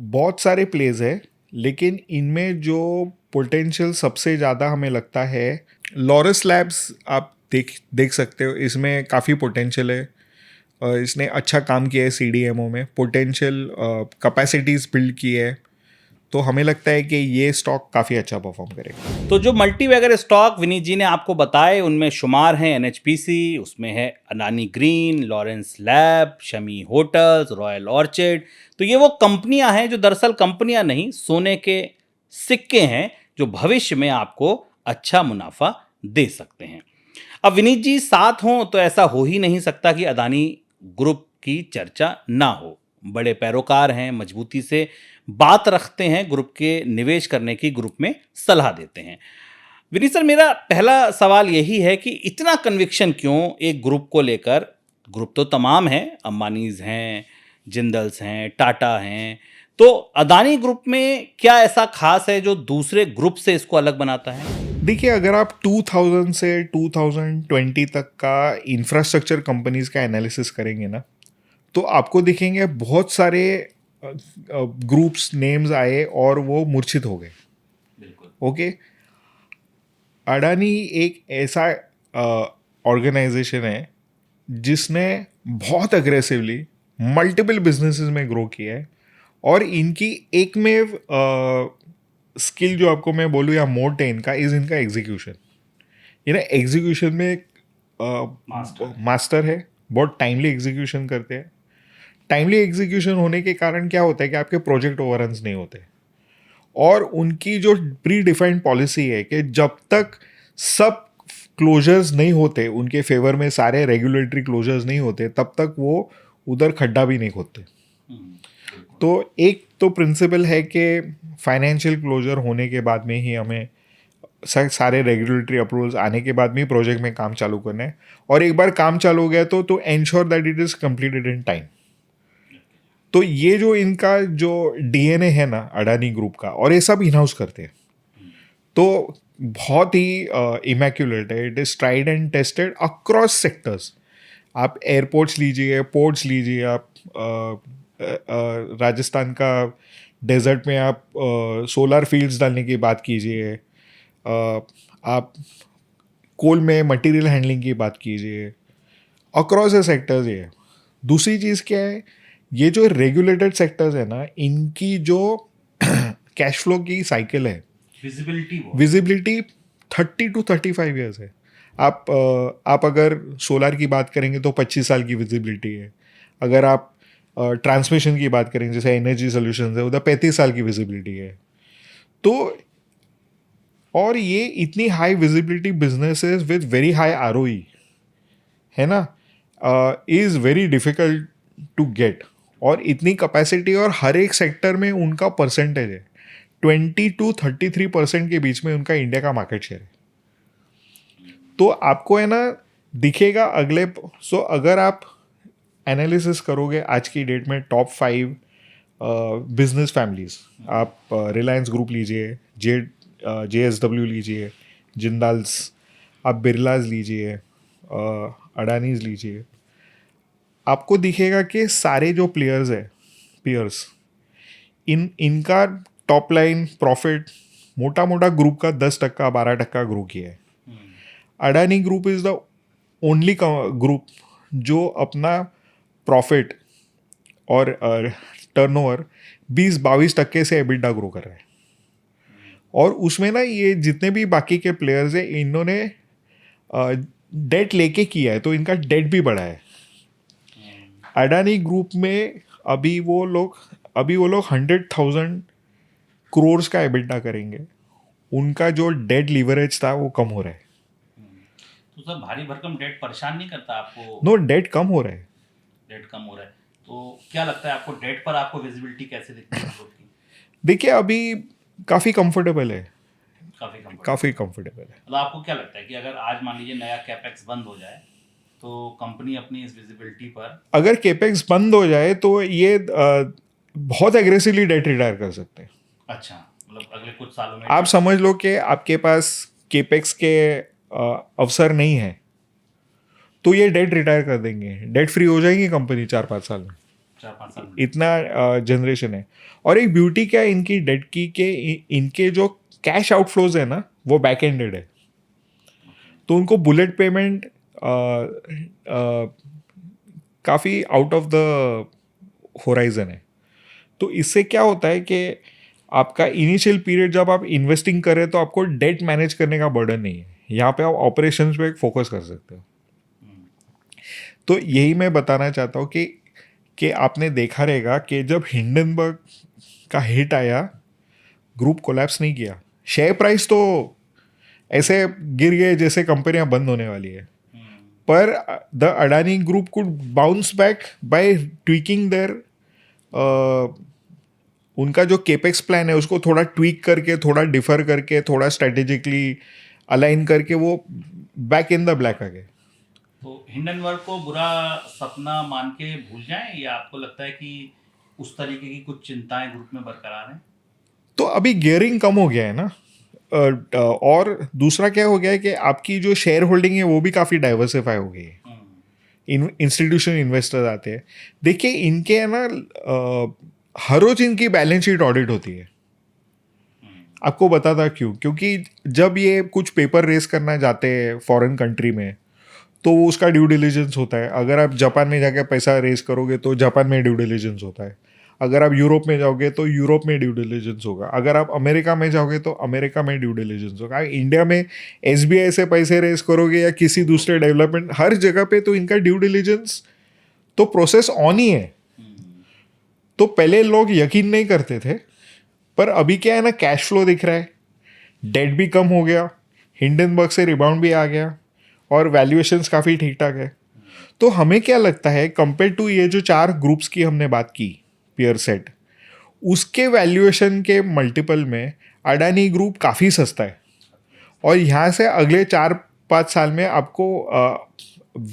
बहुत सारे प्लेज है, लेकिन इनमें जो पोटेंशियल सबसे ज़्यादा हमें लगता है, लॉरस लैब्स आप देख सकते हो, इसमें काफ़ी पोटेंशियल है। इसने अच्छा काम किया है सीडीएमओ में, पोटेंशियल कैपेसिटीज़ बिल्ड की है, तो हमें लगता है कि ये स्टॉक काफ़ी अच्छा परफॉर्म करेगा। तो जो मल्टी बैगर स्टॉक विनीत जी ने आपको बताए उनमें शुमार हैं एनएचपीसी, उसमें है Adani green, Lawrence lab, Shami hotels, royal orchid. तो ये वो कंपनियां हैं जो दरअसल कंपनियां नहीं, सोने के सिक्के हैं जो भविष्य में आपको अच्छा मुनाफा दे सकते हैं। अब विनीत जी साथ हों तो ऐसा हो ही नहीं सकता कि अदानी ग्रुप की चर्चा ना हो। बड़े पैरोकार हैं, मजबूती से बात रखते हैं, ग्रुप के निवेश करने की ग्रुप में सलाह देते हैं। विनीत सर, मेरा पहला सवाल यही है कि इतना कन्विक्शन क्यों एक ग्रुप को लेकर? ग्रुप तो तमाम हैं, अंबानीज हैं, जिंदल्स हैं, टाटा हैं, तो अदानी ग्रुप में क्या ऐसा खास है जो दूसरे ग्रुप से इसको अलग बनाता है? देखिए, अगर आप 2000 से 2020 तक का इंफ्रास्ट्रक्चर कंपनीज का एनालिसिस करेंगे ना, तो आपको दिखेंगे बहुत सारे ग्रुप्स नेम्स आए और वो मूर्छित हो गए। बिल्कुल। ओके, अडानी एक ऐसा ऑर्गेनाइजेशन है जिसने बहुत अग्रेसिवली मल्टीपल बिजनेसेस में ग्रो किया है, और इनकी एक में स्किल जो आपको मैं बोलूँ या मोट है इनका, इज इनका एग्जीक्यूशन। ये ना एग्जीक्यूशन में मास्टर है, बहुत टाइमली एग्जीक्यूशन करते हैं। टाइमली एग्जीक्यूशन होने के कारण क्या होता है कि आपके प्रोजेक्ट ओवररन्स नहीं होते, और उनकी जो प्री डिफाइंड पॉलिसी है कि जब तक सब क्लोजर्स नहीं होते उनके फेवर में, सारे रेगुलेटरी क्लोजर्स नहीं होते, तब तक वो उधर खड्डा भी नहीं खोदते। तो एक तो प्रिंसिपल है कि फाइनेंशियल क्लोजर होने के बाद में ही हमें सारे रेगुलेटरी अप्रूवल्स आने के बाद में ही प्रोजेक्ट में काम चालू करना है, और एक बार काम चालू हो गया तो ensure that it is completed in time. तो ये जो इनका जो डीएनए है ना अडानी ग्रुप का, और ये सब इन हाउस करते हैं, तो बहुत ही इमैक्यूलेट है। It is tried and tested across sectors. आप एयरपोर्ट्स लीजिए, पोर्ट्स लीजिए, आप राजस्थान का डेजर्ट में आप सोलर फील्ड्स डालने की बात कीजिए, आप कोल में मटेरियल हैंडलिंग की बात कीजिए, अक्रॉस ए सेक्टर्स ये। दूसरी चीज़ क्या है, ये जो रेगुलेटेड सेक्टर्स है ना, इनकी जो कैश फ्लो की साइकिल है, विजिबिलिटी 30 to 35 ईयर्स है। आप अगर सोलर की बात करेंगे तो 25 साल की विजिबिलिटी है। अगर आप ट्रांसमिशन की बात करेंगे जैसे एनर्जी सॉल्यूशंस है, उधर 35 साल की विजिबिलिटी है। तो और ये इतनी high visibility businesses with very high ROE है ना, is very difficult to get. और इतनी कैपेसिटी, और हर एक सेक्टर में उनका परसेंटेज है 20 to 33% के बीच में उनका इंडिया का मार्केट शेयर है। तो आपको है ना दिखेगा अगले, सो अगर आप एनालिसिस करोगे आज की डेट में टॉप 5 बिजनेस फैमिलीज, आप रिलायंस ग्रुप लीजिए, JSW लीजिए, जिंदाल्स, आप बिरलाज लीजिए, अडानीज लीजिए, आपको दिखेगा कि सारे जो प्लेयर्स है, पीयर्स, इनका टॉप लाइन प्रॉफिट मोटा मोटा ग्रुप का 10%, 12% ग्रो किया है। Adani group is the only group जो अपना प्रॉफिट और टर्नओवर 20-22% से एबिटा ग्रो कर रहा है। और उसमें ना ये जितने भी बाकी के प्लेयर्स हैं, इन्होंने डेट लेके किया है, तो इनका डेट भी बढ़ा है। अडानी ग्रुप में अभी वो लोग 100,000 करोड़ का एबिटा करेंगे। उनका जो डेट लीवरेज था वो कम हो रहा है। तो सर भारी भरकम डेट परेशान नहीं करता आपको? नो, डेट कम हो रहा है। डेट कम हो रहा है, तो क्या लगता है आपको डेट पर आपको विजिबिलिटी कैसे दिखती है? देखिए, अभी काफ़ी कंफर्टेबल है। काफ़ी कंफर्टेबल है। मतलब आपको क्या लगता है कि अगर आज मान लीजिए नया कैपेक्स बंद हो जाए तो कंपनी अपनी इस विजिबिलिटी पर अगर केपेक्स बंद हो जाए तो ये बहुत एग्रेसिवली डेट रिटायर कर सकते हैं। अच्छा मतलब अगले कुछ सालों में आप समझ लो कि आपके पास केपेक्स के अवसर नहीं है तो ये डेट रिटायर कर देंगे, डेट फ्री हो जाएगी कंपनी 4-5 साल में। 4-5 साल में इतना जनरेशन है। और एक ब्यूटी क्या है इनकी डेट की कि इनके जो कैश आउटफ्लोज है ना वो बैक एंडेड है, तो उनको बुलेट पेमेंट काफ़ी आउट ऑफ द होराइजन है। तो इससे क्या होता है कि आपका इनिशियल पीरियड जब आप इन्वेस्टिंग करें तो आपको डेट मैनेज करने का बर्डन नहीं है, यहाँ पे आप ऑपरेशंस पे फोकस कर सकते हो। तो यही मैं बताना चाहता हूँ कि आपने देखा रहेगा कि जब हिंडनबर्ग का हिट आया ग्रुप कोलैप्स नहीं किया, शेयर प्राइस तो ऐसे गिर गए जैसे कंपनियां बंद होने वाली है, पर the Adani group could bounce back by tweaking their उनका जो केपेक्स प्लान है उसको थोड़ा ट्वीक करके, थोड़ा डिफर करके, थोड़ा स्ट्रेटेजिकली अलाइन करके वो बैक इन द ब्लैक आ गए। तो हिंडनबर्ग को बुरा सपना मान के भूल जाएं या आपको लगता है कि उस तरीके की कुछ चिंताएं ग्रुप में बरकरार हैं? तो अभी गियरिंग कम हो गया है ना, और दूसरा क्या हो गया है कि आपकी जो शेयर होल्डिंग है वो भी काफ़ी डाइवर्सिफाई हो गई है। इंस्टीट्यूशन इन्वेस्टर्स आते हैं, देखिए इनके है ना हर रोज इनकी बैलेंस शीट ऑडिट होती है। आपको बताता क्यों? क्योंकि जब ये कुछ पेपर रेस करना जाते हैं फॉरेन कंट्री में तो उसका ड्यू डिलिजेंस होता है। अगर आप जापान में जाके पैसा रेस करोगे तो जापान में ड्यू डिलिजेंस होता है। अगर आप यूरोप में जाओगे तो यूरोप में ड्यू डिलिजेंस होगा। अगर आप अमेरिका में जाओगे तो अमेरिका में ड्यू डिलिजेंस होगा। इंडिया में एसबीआई से पैसे रेस करोगे या किसी दूसरे डेवलपमेंट, हर जगह पे तो इनका ड्यू डिलिजेंस तो प्रोसेस ऑन ही है। तो पहले लोग यकीन नहीं करते थे, पर अभी क्या है ना, कैश फ्लो दिख रहा है, डेट भी कम हो गया, हिंडनबर्ग से रिबाउंड भी आ गया और वैल्यूएशंस काफ़ी ठीक ठाक है। तो हमें क्या लगता है कंपेयर टू ये जो 4 ग्रुप्स की हमने बात की पीयर सेट, उसके वैल्यूएशन के मल्टीपल में अडानी ग्रुप काफ़ी सस्ता है और यहाँ से अगले 4-5 साल में आपको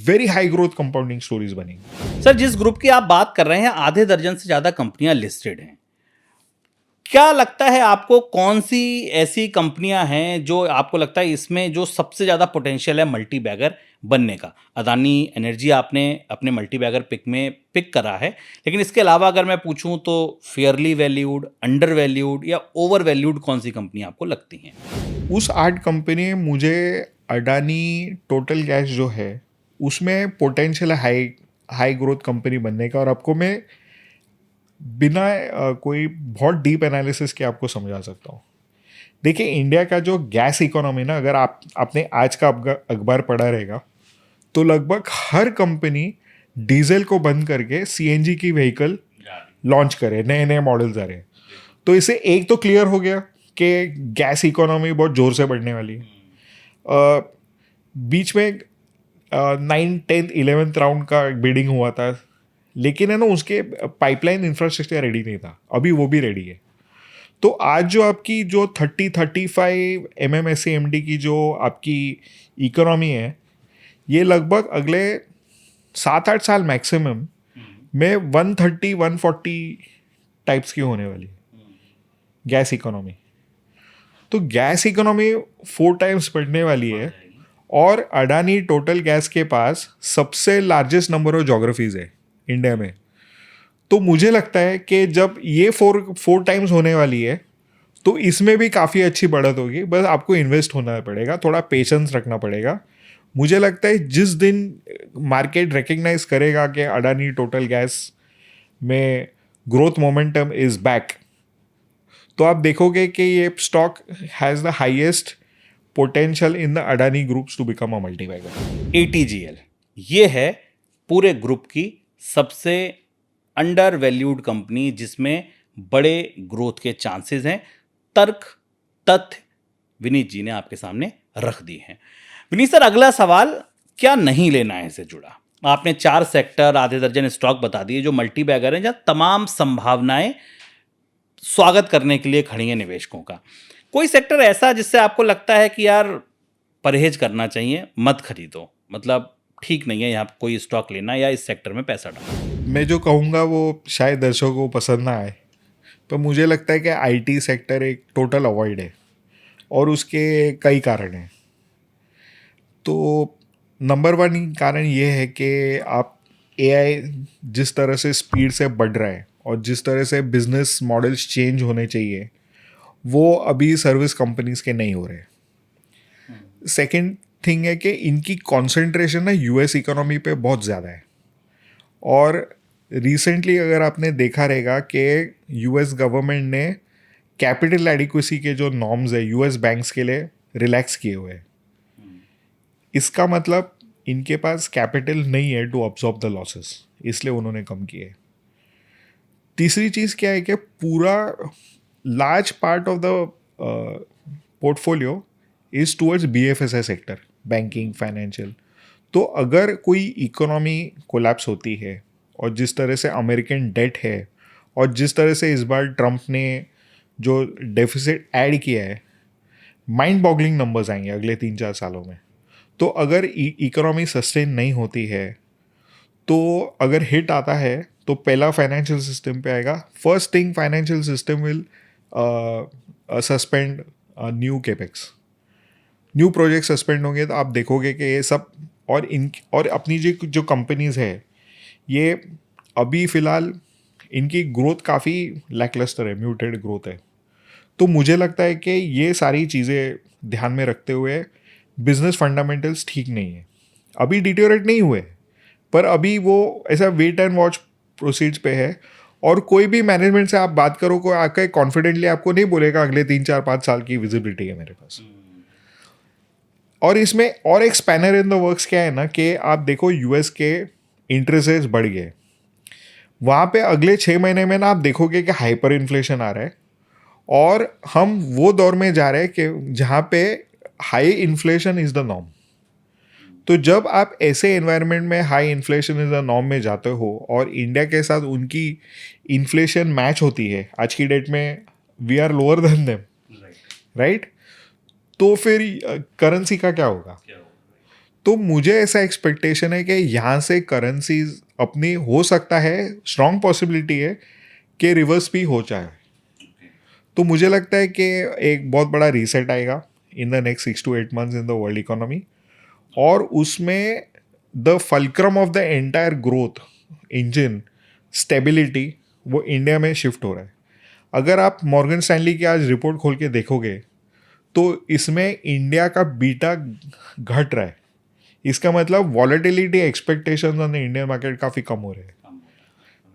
very high growth compounding stories बनेंगी। सर जिस ग्रुप की आप बात कर रहे हैं आधे दर्जन से ज़्यादा कंपनियां लिस्टेड हैं, क्या लगता है आपको कौन सी ऐसी कंपनियां हैं जो आपको लगता है इसमें जो सबसे ज़्यादा पोटेंशियल है मल्टी बैगर बनने का? अदानी एनर्जी आपने अपने मल्टी बैगर पिक करा है, लेकिन इसके अलावा अगर मैं पूछूं तो फेयरली वैल्यूड, अंडर वैल्यूड या ओवर वैल्यूड कौन सी कंपनी आपको लगती हैं? उस 8 कंपनी में मुझे अडानी टोटल गैस जो है उसमें पोटेंशियल है हाई ग्रोथ कंपनी बनने का, और आपको मैं बिना कोई बहुत डीप एनालिसिस के आपको समझा सकता हूँ। देखिए इंडिया का जो गैस इकोनॉमी ना, अगर आपने आज का अखबार पढ़ा रहेगा तो लगभग हर कंपनी डीजल को बंद करके सीएनजी की व्हीकल लॉन्च करे, नए नए मॉडल्स आ रहे हैं। तो इससे एक तो क्लियर हो गया कि गैस इकोनॉमी बहुत ज़ोर से बढ़ने वाली है। बीच में 9th 10th 11th राउंड का बिडिंग हुआ था, लेकिन है ना उसके पाइपलाइन इंफ्रास्ट्रक्चर रेडी नहीं था, अभी वो भी रेडी है। तो आज जो आपकी जो 30-35 MMSCMD की जो आपकी इकोनॉमी है, ये लगभग अगले 7-8 साल मैक्सिमम में 130-140 टाइप्स की होने वाली है गैस इकोनॉमी। तो गैस इकोनॉमी 4 टाइम्स बढ़ने वाली है और अडानी टोटल गैस के पास सबसे लार्जेस्ट नंबर ऑफ जोग्राफीज है इंडिया में। तो मुझे लगता है कि जब ये 4 टाइम्स होने वाली है तो इसमें भी काफ़ी अच्छी बढ़त होगी। बस आपको इन्वेस्ट होना पड़ेगा, थोड़ा पेशेंस रखना पड़ेगा। मुझे लगता है जिस दिन मार्केट रिकग्नाइज करेगा कि अडानी टोटल गैस में ग्रोथ मोमेंटम इज बैक, तो आप देखोगे कि ये stock has the highest potential in the Adani groups to become a multibagger. ATGL ये है पूरे ग्रुप की सबसे अंडर वैल्यूड कंपनी जिसमें बड़े ग्रोथ के चांसेस हैं। तर्क तथ्य विनीत जी ने आपके सामने रख दिए हैं। विनीत सर, अगला सवाल क्या नहीं लेना है इससे जुड़ा? आपने 4 सेक्टर, आधे दर्जन स्टॉक बता दिए जो मल्टी बैगर हैं, जहाँ तमाम संभावनाएं स्वागत करने के लिए खड़ी हैं निवेशकों का। कोई सेक्टर ऐसा जिससे आपको लगता है कि यार परहेज करना चाहिए, मत खरीदो, मतलब ठीक नहीं है यहाँ कोई स्टॉक लेना या इस सेक्टर में पैसा डालना? मैं जो कहूँगा वो शायद दर्शकों को पसंद ना आए, पर मुझे लगता है कि आईटी सेक्टर एक टोटल अवॉइड है और उसके कई कारण हैं। तो नंबर वन कारण ये है कि आप एआई जिस तरह से स्पीड से बढ़ रहा है और जिस तरह से बिजनेस मॉडल्स चेंज होने चाहिए वो अभी सर्विस कंपनीज के नहीं हो रहे। सेकंड थिंग है कि इनकी कंसंट्रेशन ना यूएस इकोनॉमी पे बहुत ज़्यादा है और रिसेंटली अगर आपने देखा रहेगा कि यूएस गवर्नमेंट ने कैपिटल एडिक्वेसी के जो नॉर्म्स है यूएस बैंक्स के लिए रिलैक्स किए हुए हैं। इसका मतलब इनके पास कैपिटल नहीं है टू अब्सॉर्ब द लॉसेस, इसलिए उन्होंने कम किए। तीसरी चीज़ क्या है कि पूरा large part of the portfolio is towards BFSI sector, banking, financial. तो अगर कोई इकोनॉमी कोलैप्स होती है और जिस तरह से अमेरिकन डेट है और जिस तरह से इस बार ट्रंप ने जो डेफिसिट ऐड किया है, माइंड बॉगलिंग नंबर्स आएंगे अगले 3-4 सालों में। तो अगर इकोनॉमी सस्टेन नहीं होती है तो अगर हिट आता है तो पहला फाइनेंशियल सिस्टम पे आएगा। First thing, financial system will suspend new capex, new project suspend होंगे। तो आप देखोगे कि ये सब और अपनी जो कंपनीज है ये अभी फ़िलहाल इनकी ग्रोथ काफ़ी लैकलस्टर है, म्यूटेड ग्रोथ है। तो मुझे लगता है कि ये सारी चीज़ें ध्यान में रखते हुए बिजनेस फंडामेंटल्स ठीक नहीं है, अभी डिटेरियोरेट नहीं हुए, पर अभी वो ऐसा वेट एंड वॉच प्रोसीड्स पे है। और कोई भी मैनेजमेंट से आप बात करो, कोई आके कॉन्फिडेंटली आपको नहीं बोलेगा अगले 3-4-5 साल की विजिबिलिटी है मेरे पास। और इसमें और एक स्पैनर इन द वर्क्स क्या है ना कि आप देखो यूएस के इंटरेस्ट रेट्स बढ़ गए, वहाँ पे अगले 6 महीने में ना आप देखोगे कि हाइपर इन्फ्लेशन आ रहा है और हम वो दौर में जा रहे हैं कि जहाँ पे high inflation is the norm. तो जब आप ऐसे एनवायरनमेंट में high inflation is the norm में जाते हो और इंडिया के साथ उनकी इन्फ्लेशन मैच होती है, आज की डेट में we are lower than them, right? तो फिर करेंसी का क्या होगा? तो मुझे ऐसा एक्सपेक्टेशन है कि यहाँ से करेंसीज अपनी, हो सकता है स्ट्रॉन्ग पॉसिबिलिटी है कि रिवर्स भी हो जाए। तो मुझे लगता है कि एक बहुत बड़ा रीसेट आएगा in the next 6 to 8 months in the world economy और उसमें the fulcrum of the entire growth engine stability वो इंडिया में शिफ्ट हो रहा है। अगर आप मॉर्गन स्टैनली की आज रिपोर्ट खोल के देखोगे तो इसमें इंडिया का बीटा घट रहा है। इसका मतलब volatility expectations on the Indian market काफ़ी कम हो रहे हैं।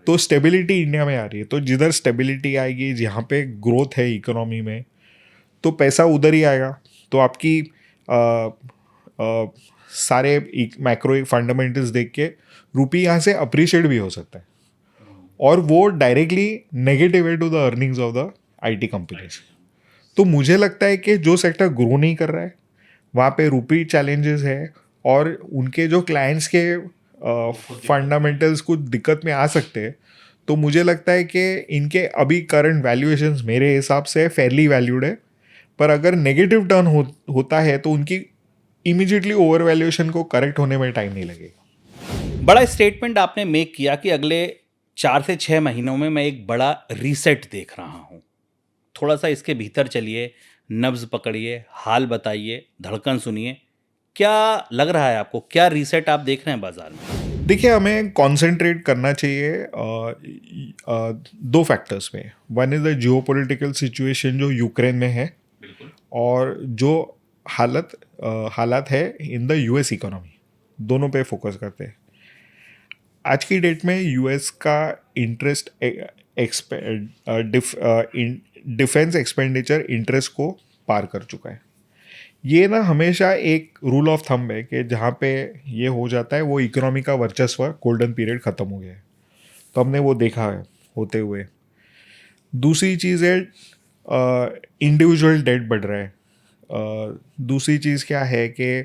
तो स्टेबिलिटी इंडिया में आ रही है। तो जिधर स्टेबिलिटी आएगी, जहाँ पे ग्रोथ है इकोनॉमी में, तो पैसा उधर ही आएगा। तो आपकी सारे मैक्रो फंडामेंटल्स देख के रुपी यहाँ से अप्रिशिएट भी हो सकता है और वो डायरेक्टली नेगेटिव है to the earnings of the IT companies. तो मुझे लगता है कि जो सेक्टर ग्रो नहीं कर रहा है वहाँ पे रुपी चैलेंजेस है और उनके जो क्लाइंट्स के फंडामेंटल्स कुछ दिक्कत में आ सकते हैं। तो मुझे लगता है कि इनके अभी करंट वैल्यूएशंस मेरे हिसाब से फेयरली वैल्यूड है, पर अगर नेगेटिव टर्न होता है तो उनकी इमीडिएटली ओवर वैल्यूएशन को करेक्ट होने में टाइम नहीं लगेगा। बड़ा स्टेटमेंट आपने मेक किया कि अगले 4 से 6 महीनों में मैं एक बड़ा रीसेट देख रहा हूँ। थोड़ा सा इसके भीतर चलिए, नब्ज पकड़िए, हाल बताइए, धड़कन सुनिए। क्या लग रहा है आपको, क्या रीसेट आप देख रहे हैं बाजार में? देखिए, हमें कॉन्सेंट्रेट करना चाहिए दो फैक्टर्स में। One is the geopolitical situation जो यूक्रेन में है और जो हालत है इन द यूएस इकोनॉमी, दोनों पे फोकस करते हैं। आज की डेट में यूएस का इंटरेस्ट डिफेंस एक्सपेंडिचर इंटरेस्ट को पार कर चुका है। ये ना हमेशा एक रूल ऑफ थंब है कि जहाँ पे ये हो जाता है वो इकोनॉमी का वर्चस्व, गोल्डन पीरियड ख़त्म हो गया है। तो हमने वो देखा है होते हुए। दूसरी चीज़ है इंडिविजुअल डेट बढ़ रहा है। दूसरी चीज़ क्या है कि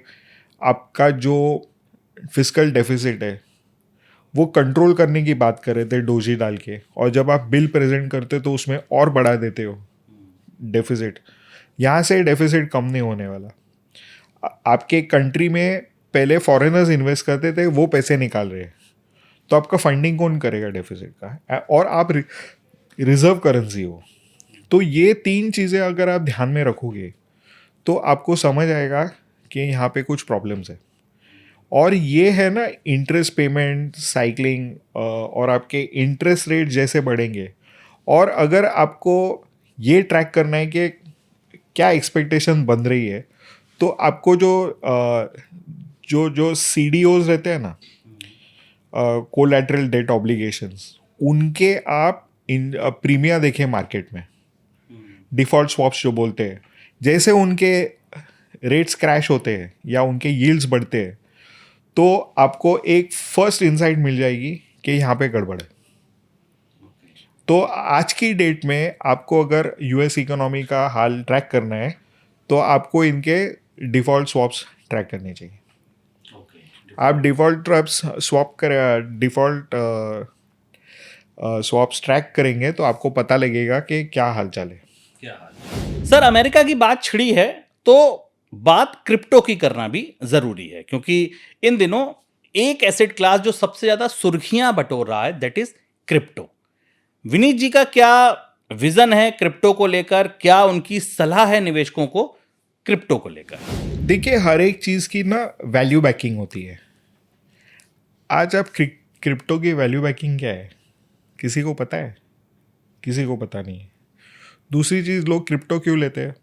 आपका जो फिस्कल डेफिसिट है वो कंट्रोल करने की बात कर रहे थे डोजी डाल के, और जब आप बिल प्रेजेंट करते तो उसमें और बढ़ा देते हो डेफिसिट। यहाँ से डेफिसिट कम नहीं होने वाला। आपके कंट्री में पहले फॉरेनर्स इन्वेस्ट करते थे, वो पैसे निकाल रहे हैं, तो आपका फंडिंग कौन करेगा डेफिसिट का? और आप रिजर्व करेंसी हो। तो ये 3 चीज़ें अगर आप ध्यान में रखोगे तो आपको समझ आएगा कि यहाँ पे कुछ प्रॉब्लम्स है। और ये है ना, इंटरेस्ट पेमेंट साइकिलिंग, और आपके इंटरेस्ट रेट जैसे बढ़ेंगे, और अगर आपको ये ट्रैक करना है कि क्या एक्सपेक्टेशन बन रही है, तो आपको जो CDOs रहते हैं ना, कोलैटरल डेट ऑब्लिगेशंस, उनके आप प्रीमिया देखें मार्केट में, डिफ़ॉल्ट स्वैप्स जो बोलते हैं, जैसे उनके रेट्स क्रैश होते हैं या उनके यील्ड्स बढ़ते हैं, तो आपको एक फर्स्ट इंसाइट मिल जाएगी कि यहाँ पे गड़बड़ है। तो आज की डेट में आपको अगर US इकोनॉमी का हाल ट्रैक करना है, तो आपको इनके डिफ़ॉल्ट स्वैप्स ट्रैक करने चाहिए। आप डिफ़ॉल्ट स्वैप्स ट्रैक करेंगे तो आपको पता लगेगा कि क्या हालचाल है। सर, अमेरिका की बात छिड़ी है तो बात क्रिप्टो की करना भी जरूरी है, क्योंकि इन दिनों एक एसेट क्लास जो सबसे ज्यादा सुर्खियां बटोर रहा है, दैट इज क्रिप्टो। विनीत जी का क्या विजन है क्रिप्टो को लेकर? क्या उनकी सलाह है निवेशकों को क्रिप्टो को लेकर? देखिए, हर एक चीज़ की ना वैल्यू बैकिंग होती है। आज आप क्रिप्टो की वैल्यू बैकिंग क्या है, किसी को पता है? किसी को पता नहीं है। दूसरी चीज़, लोग क्रिप्टो क्यों लेते हैं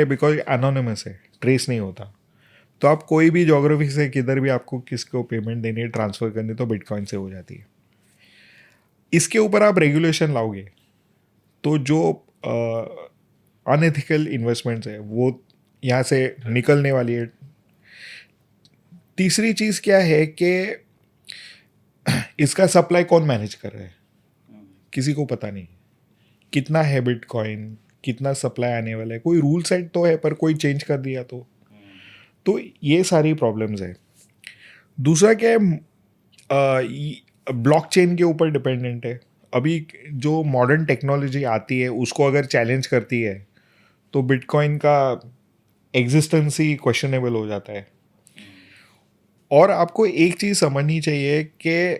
बिकॉज एनोनिमस है, ट्रेस नहीं होता। तो आप कोई भी ज्योग्राफी से किधर भी आपको किसको पेमेंट देनी है, ट्रांसफ़र करनी, तो बिटकॉइन से हो जाती है। इसके ऊपर आप रेगुलेशन लाओगे तो जो अनएथिकल इन्वेस्टमेंट्स है वो यहाँ से निकलने वाली है। तीसरी चीज़ क्या है कि इसका सप्लाई कौन मैनेज कर रहा है, किसी को पता नहीं। कितना है बिटकॉइन, कितना सप्लाई आने वाला है, कोई रूल सेट तो है, पर कोई चेंज कर दिया तो ये सारी प्रॉब्लम्स है। दूसरा क्या है, ब्लॉकचेन के ऊपर डिपेंडेंट है। अभी जो मॉडर्न टेक्नोलॉजी आती है उसको अगर चैलेंज करती है तो बिटकॉइन का एग्जिस्टेंस ही क्वेश्चनेबल हो जाता है। और आपको एक चीज़ समझनी चाहिए कि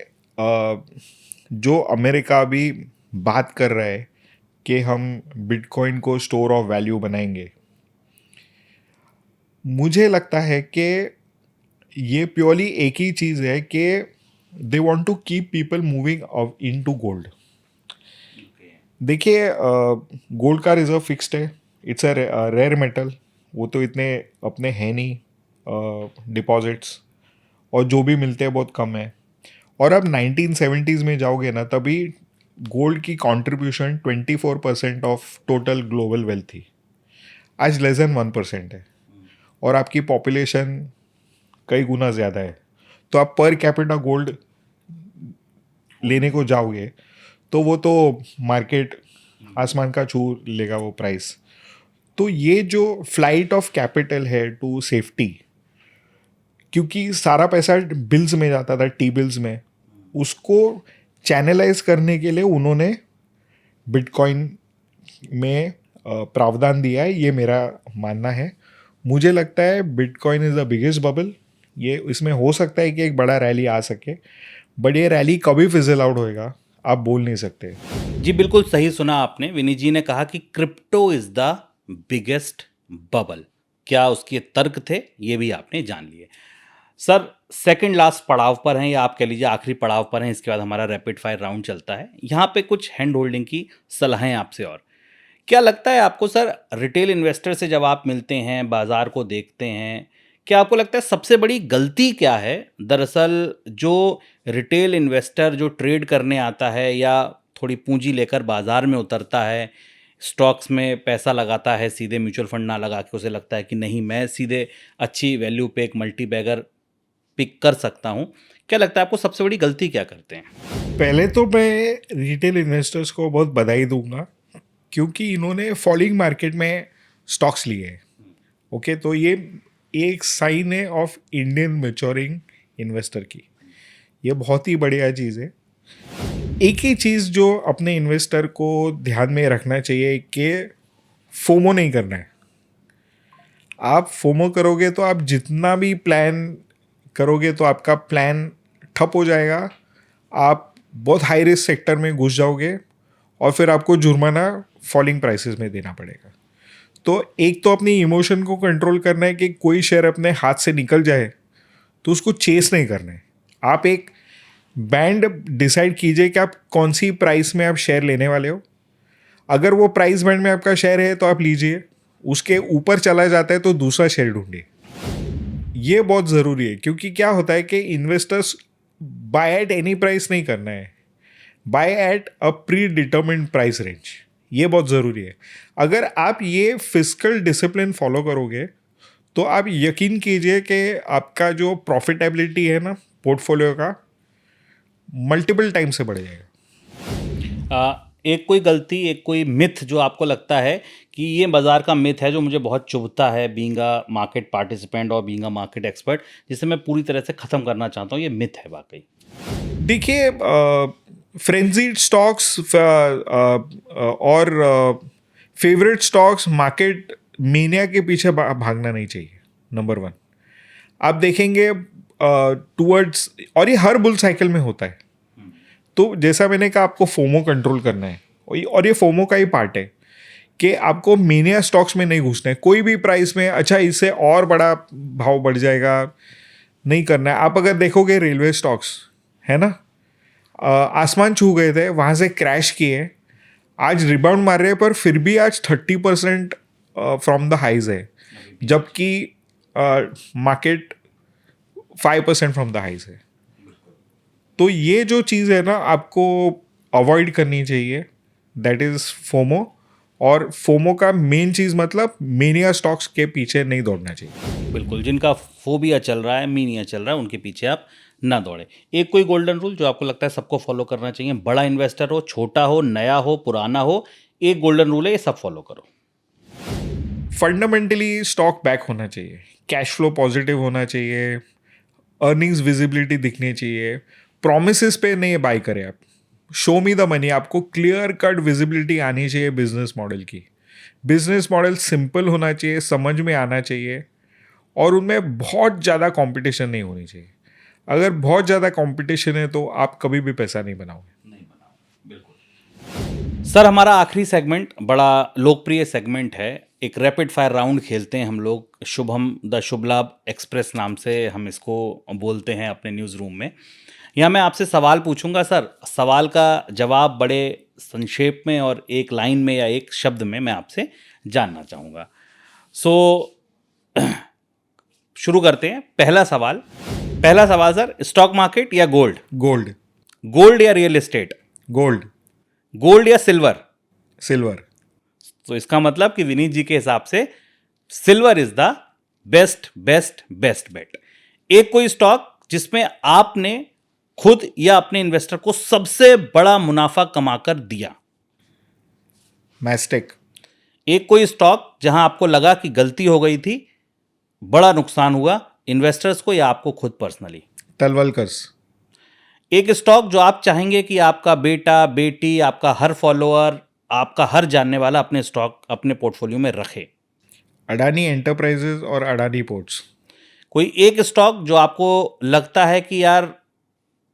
जो अमेरिका भी बात कर रहा है कि हम बिटकॉइन को स्टोर ऑफ वैल्यू बनाएंगे, मुझे लगता है कि ये प्योरली एक ही चीज़ है कि they want to keep people moving into gold. देखिए, गोल्ड का रिजर्व फिक्स्ड है, इट्स अ रेयर मेटल, वो तो इतने अपने हैं नहीं डिपॉजिट्स, और जो भी मिलते हैं बहुत कम है। और अब 1970s में जाओगे ना, तभी गोल्ड की contribution 24% of total global wealth थी। आज लेस देन 1% है, और आपकी पॉपुलेशन कई गुना ज़्यादा है। तो आप पर कैपिटा गोल्ड लेने को जाओगे तो वो तो मार्केट आसमान का छू लेगा वो प्राइस। तो ये जो फ्लाइट ऑफ कैपिटल है टू सेफ्टी, क्योंकि सारा पैसा बिल्स में जाता था, टी बिल्स में, उसको चैनलाइज करने के लिए उन्होंने बिटकॉइन में प्रावधान दिया है, ये मेरा मानना है। मुझे लगता है bitcoin is the biggest bubble. ये इसमें हो सकता है कि एक बड़ा रैली आ सके, बट ये रैली कभी फिजल आउट होएगा आप बोल नहीं सकते। जी, बिल्कुल सही सुना आपने। विनीत जी ने कहा कि crypto is the biggest bubble. क्या उसके तर्क थे, ये भी आपने जान लिए। सर, सेकंड लास्ट पड़ाव पर हैं, या आप कह लीजिए आखिरी पड़ाव पर हैं, इसके बाद हमारा रैपिड फायर राउंड चलता है। यहाँ पे कुछ हैंड होल्डिंग की सलाहें आपसे। और क्या लगता है आपको सर, रिटेल इन्वेस्टर से जब आप मिलते हैं, बाजार को देखते हैं, क्या आपको लगता है सबसे बड़ी गलती क्या है? दरअसल जो रिटेल इन्वेस्टर जो ट्रेड करने आता है या थोड़ी पूंजी लेकर बाजार में उतरता है, स्टॉक्स में पैसा लगाता है, सीधे म्यूचुअल फंड ना लगा के उसे लगता है कि नहीं, मैं सीधे अच्छी वैल्यू पे एक मल्टी बैगर पिक कर सकता हूँ, क्या लगता है आपको सबसे बड़ी गलती क्या करते हैं? पहले तो मैं रिटेल इन्वेस्टर्स को बहुत बधाई दूंगा, क्योंकि इन्होंने फॉलिंग मार्केट में स्टॉक्स लिए हैं। ओके, तो ये एक साइन है ऑफ इंडियन मैच्योरिंग इन्वेस्टर की। ये बहुत ही बढ़िया चीज़ है। एक ही चीज़ जो अपने इन्वेस्टर को ध्यान में रखना चाहिए कि फोमो नहीं करना है। आप फोमो करोगे तो आप जितना भी प्लान करोगे तो आपका प्लान ठप हो जाएगा, आप बहुत हाई रिस्क सेक्टर में घुस जाओगे और फिर आपको जुर्माना फॉलिंग प्राइसेस में देना पड़ेगा। तो एक तो अपनी इमोशन को कंट्रोल करना है कि कोई शेयर अपने हाथ से निकल जाए तो उसको चेस नहीं करना है। आप एक बैंड डिसाइड कीजिए कि आप कौन सी प्राइस में आप शेयर लेने वाले हो। अगर वो प्राइस बैंड में आपका शेयर है तो आप लीजिए, उसके ऊपर चला जाता है तो दूसरा शेयर ढूंढिए। ये बहुत ज़रूरी है, क्योंकि क्या होता है कि investors by at any price नहीं करना है, by at a pre determined price range. ये बहुत ज़रूरी है। अगर आप ये फिस्कल डिसिप्लिन फॉलो करोगे तो आप यकीन कीजिए कि आपका जो प्रॉफिटेबिलिटी है ना पोर्टफोलियो का, मल्टीपल टाइम से बढ़ जाएगा। एक कोई गलती, एक कोई मिथ जो आपको लगता है कि ये बाजार का मिथ है जो मुझे बहुत चुभता है बीइंग अ मार्केट पार्टिसिपेंट और बीइंग अ मार्केट एक्सपर्ट, जिसे मैं पूरी तरह से ख़त्म करना चाहता हूँ, ये मिथ है वाकई? देखिए, फ्रेंजीड स्टॉक्स और फेवरेट स्टॉक्स मार्केट मीनिया के पीछे भागना नहीं चाहिए। नंबर वन, आप देखेंगे टूवर्ड्स, और ये हर बुल साइकिल में होता है। तो जैसा मैंने कहा, आपको फोमो कंट्रोल करना है, और ये फोमो का ही पार्ट है कि आपको मीनिया स्टॉक्स में नहीं घुसना है। कोई भी प्राइस में अच्छा इससे और बड़ा भाव बढ़ जाएगा नहीं करना है। आप अगर देखोगे रेलवे स्टॉक्स है ना, आसमान छू गए थे, वहाँ से क्रैश किए, आज रिबाउंड मार रहे हैं, पर फिर भी आज 30% फ्रॉम द हाइज है, जबकि मार्केट 5% फ्रॉम द हाइज है। तो ये जो चीज़ है ना, आपको अवॉइड करनी चाहिए, दैट इज़ फोमो। और फोमो का मेन चीज़ मतलब मीनिया स्टॉक्स के पीछे नहीं दौड़ना चाहिए। बिल्कुल, जिनका फोबिया चल रहा है, मीनिया चल रहा है, उनके पीछे आप ना दौड़े। एक कोई गोल्डन रूल जो आपको लगता है सबको फॉलो करना चाहिए, बड़ा इन्वेस्टर हो, छोटा हो, नया हो, पुराना हो, एक गोल्डन रूल है, ये सब फॉलो करो? फंडामेंटली स्टॉक बैक होना चाहिए, कैश फ्लो पॉजिटिव होना चाहिए, अर्निंग्स विजिबिलिटी दिखनी चाहिए। प्रोमिसेस पे नहीं बाय करें आप, शो मी द मनी। आपको क्लियर कट विजिबिलिटी आनी चाहिए बिजनेस मॉडल की। बिजनेस मॉडल सिंपल होना चाहिए, समझ में आना चाहिए, और उनमें बहुत ज़्यादा कंपटीशन नहीं होनी चाहिए। अगर बहुत ज़्यादा कंपटीशन है तो आप कभी भी पैसा नहीं बनाओगे। नहीं बनाओ, बिल्कुल। सर, हमारा आखिरी सेगमेंट बड़ा लोकप्रिय सेगमेंट है। एक रैपिड फायर राउंड खेलते हैं हम लोग, शुभम द शुभ लाभ एक्सप्रेस नाम से हम इसको बोलते हैं अपने न्यूज़ रूम में। यहाँ मैं आपसे सवाल पूछूंगा सर, सवाल का जवाब बड़े संक्षेप में और एक लाइन में या एक शब्द में मैं आपसे जानना चाहूँगा। शुरू करते हैं। पहला सवाल सर, स्टॉक मार्केट या गोल्ड? गोल्ड। गोल्ड या रियल एस्टेट? गोल्ड। गोल्ड या सिल्वर? सिल्वर। तो इसका मतलब कि विनीत जी के हिसाब से silver is the best best best bet. एक कोई स्टॉक जिसमें आपने खुद या अपने इन्वेस्टर को सबसे बड़ा मुनाफा कमाकर दिया? मैस्टेक। एक कोई स्टॉक जहां आपको लगा कि गलती हो गई थी, बड़ा नुकसान हुआ इन्वेस्टर्स को या आपको खुद पर्सनली? तलवलकर्स। एक स्टॉक जो आप चाहेंगे कि आपका बेटा, बेटी, आपका हर फॉलोअर, आपका हर जानने वाला अपने स्टॉक अपने पोर्टफोलियो में रखे? अडानी एंटरप्राइजेज और अडानी पोर्ट्स। कोई एक स्टॉक जो आपको लगता है कि यार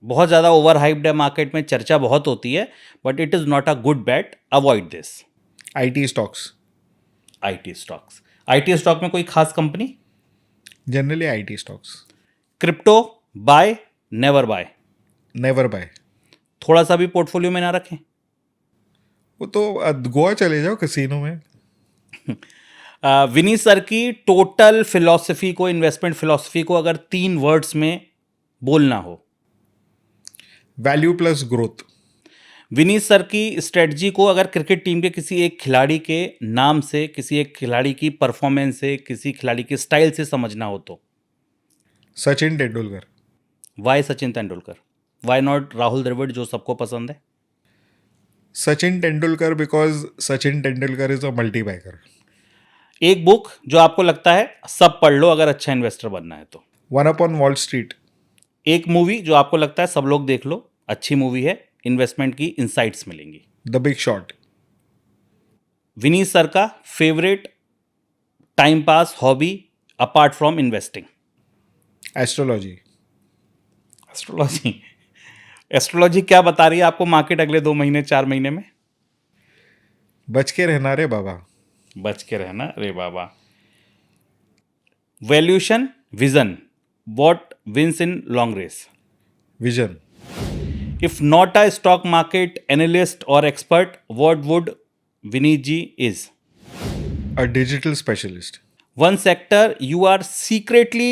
बहुत ज़्यादा ओवर हाइप्ड है, मार्केट में चर्चा बहुत होती है, but it is not a good bet, avoid this? IT stocks. IT stock में कोई खास कंपनी? Generally IT stocks. Crypto buy, never buy? Never buy. थोड़ा सा भी पोर्टफोलियो में ना रखें? वो तो गोवा चले जाओ कैसीनो में। विनीत सर की टोटल फिलॉसफी को, इन्वेस्टमेंट फिलॉसफी को अगर 3 वर्ड्स में बोलना हो? Value plus growth. Vineet sir की स्ट्रेटजी को अगर क्रिकेट टीम के किसी एक खिलाड़ी के नाम से, किसी एक खिलाड़ी की परफॉर्मेंस से, किसी खिलाड़ी के स्टाइल से समझना हो तो? Sachin Tendulkar. Why Sachin Tendulkar? Why not Rahul Dravid जो सबको पसंद है? Sachin Tendulkar because Sachin Tendulkar is a multibagger. एक बुक जो आपको लगता है सब पढ़ लो अगर अच्छा इन्वेस्टर बनना है तो? One upon wall street. एक मूवी जो आपको लगता है सब लोग देख लो, अच्छी मूवी है, इन्वेस्टमेंट की इनसाइट्स मिलेंगी? The big shot. विनीत सर का favourite time pass, hobby apart from investing? Astrology. Astrology. Astrology क्या बता रही है आपको मार्केट अगले 2 महीने 4 महीने में? बच के रहना रे बाबा। बच के रहना रे बाबा। Valuation, vision, what wins in long race? Vision. If not a stock market analyst or expert, what would Vineet ji is? A digital specialist. One sector you are secretly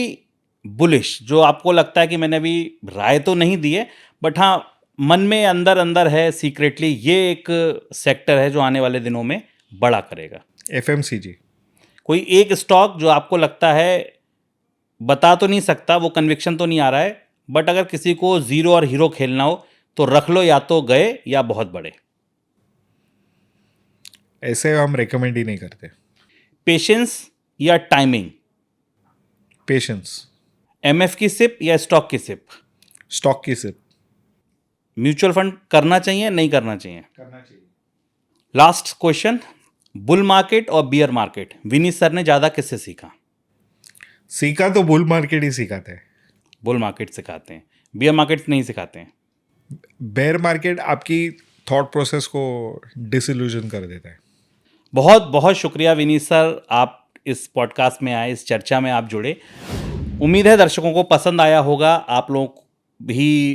bullish, जो आपको लगता है कि मैंने अभी राय तो नहीं दी है, बट हाँ मन में अंदर अंदर है सीक्रेटली, ये एक सेक्टर है जो आने वाले दिनों में बड़ा करेगा। एफएमसीजी। कोई एक स्टॉक जो आपको लगता है, बता तो नहीं सकता, वो कन्विक्शन तो नहीं आ रहा है, बट अगर किसी को जीरो और हीरो खेलना हो तो रख लो, या तो गए या बहुत बड़े। ऐसे हम रेकमेंड ही नहीं करते। पेशेंस या टाइमिंग? पेशेंस। एमएफ की सिप या स्टॉक की सिप? स्टॉक की सिप। म्यूचुअल फंड करना चाहिए नहीं करना चाहिए? करना चाहिए। लास्ट क्वेश्चन, बुल मार्केट और बियर मार्केट, विनीत सर ने ज्यादा किससे सीखा? सीखा तो बुल मार्केट ही सिखाते हैं। बुल मार्केट सिखाते हैं, बियर मार्केट नहीं सिखाते हैं। बेयर मार्केट आपकी थॉट प्रोसेस को डिसइल्यूजन कर देता है। बहुत बहुत शुक्रिया विनीत सर, आप इस पॉडकास्ट में आए, इस चर्चा में आप जुड़े। उम्मीद है दर्शकों को पसंद आया होगा। आप लोग भी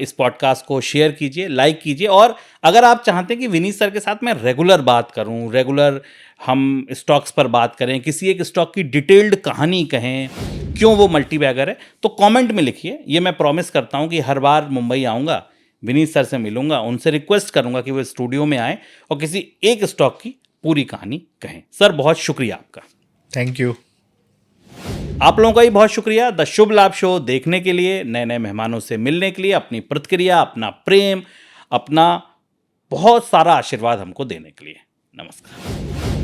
इस पॉडकास्ट को शेयर कीजिए, लाइक कीजिए, और अगर आप चाहते हैं कि विनीत सर के साथ मैं रेगुलर बात करूं, रेगुलर हम स्टॉक्स पर बात करें, किसी एक स्टॉक की डिटेल्ड कहानी कहें, क्यों वो मल्टी बैगर है, तो कमेंट में लिखिए। ये मैं प्रॉमिस करता हूं कि हर बार मुंबई आऊँगा, विनीत सर से मिलूंगा, उनसे रिक्वेस्ट करूंगा कि वो स्टूडियो में आए और किसी एक स्टॉक की पूरी कहानी कहें। सर बहुत शुक्रिया आपका। Thank you. आप लोगों का भी बहुत शुक्रिया द शुभ लाभ शो देखने के लिए, नए नए मेहमानों से मिलने के लिए, अपनी प्रतिक्रिया, अपना प्रेम, अपना बहुत सारा आशीर्वाद हमको देने के लिए। नमस्कार।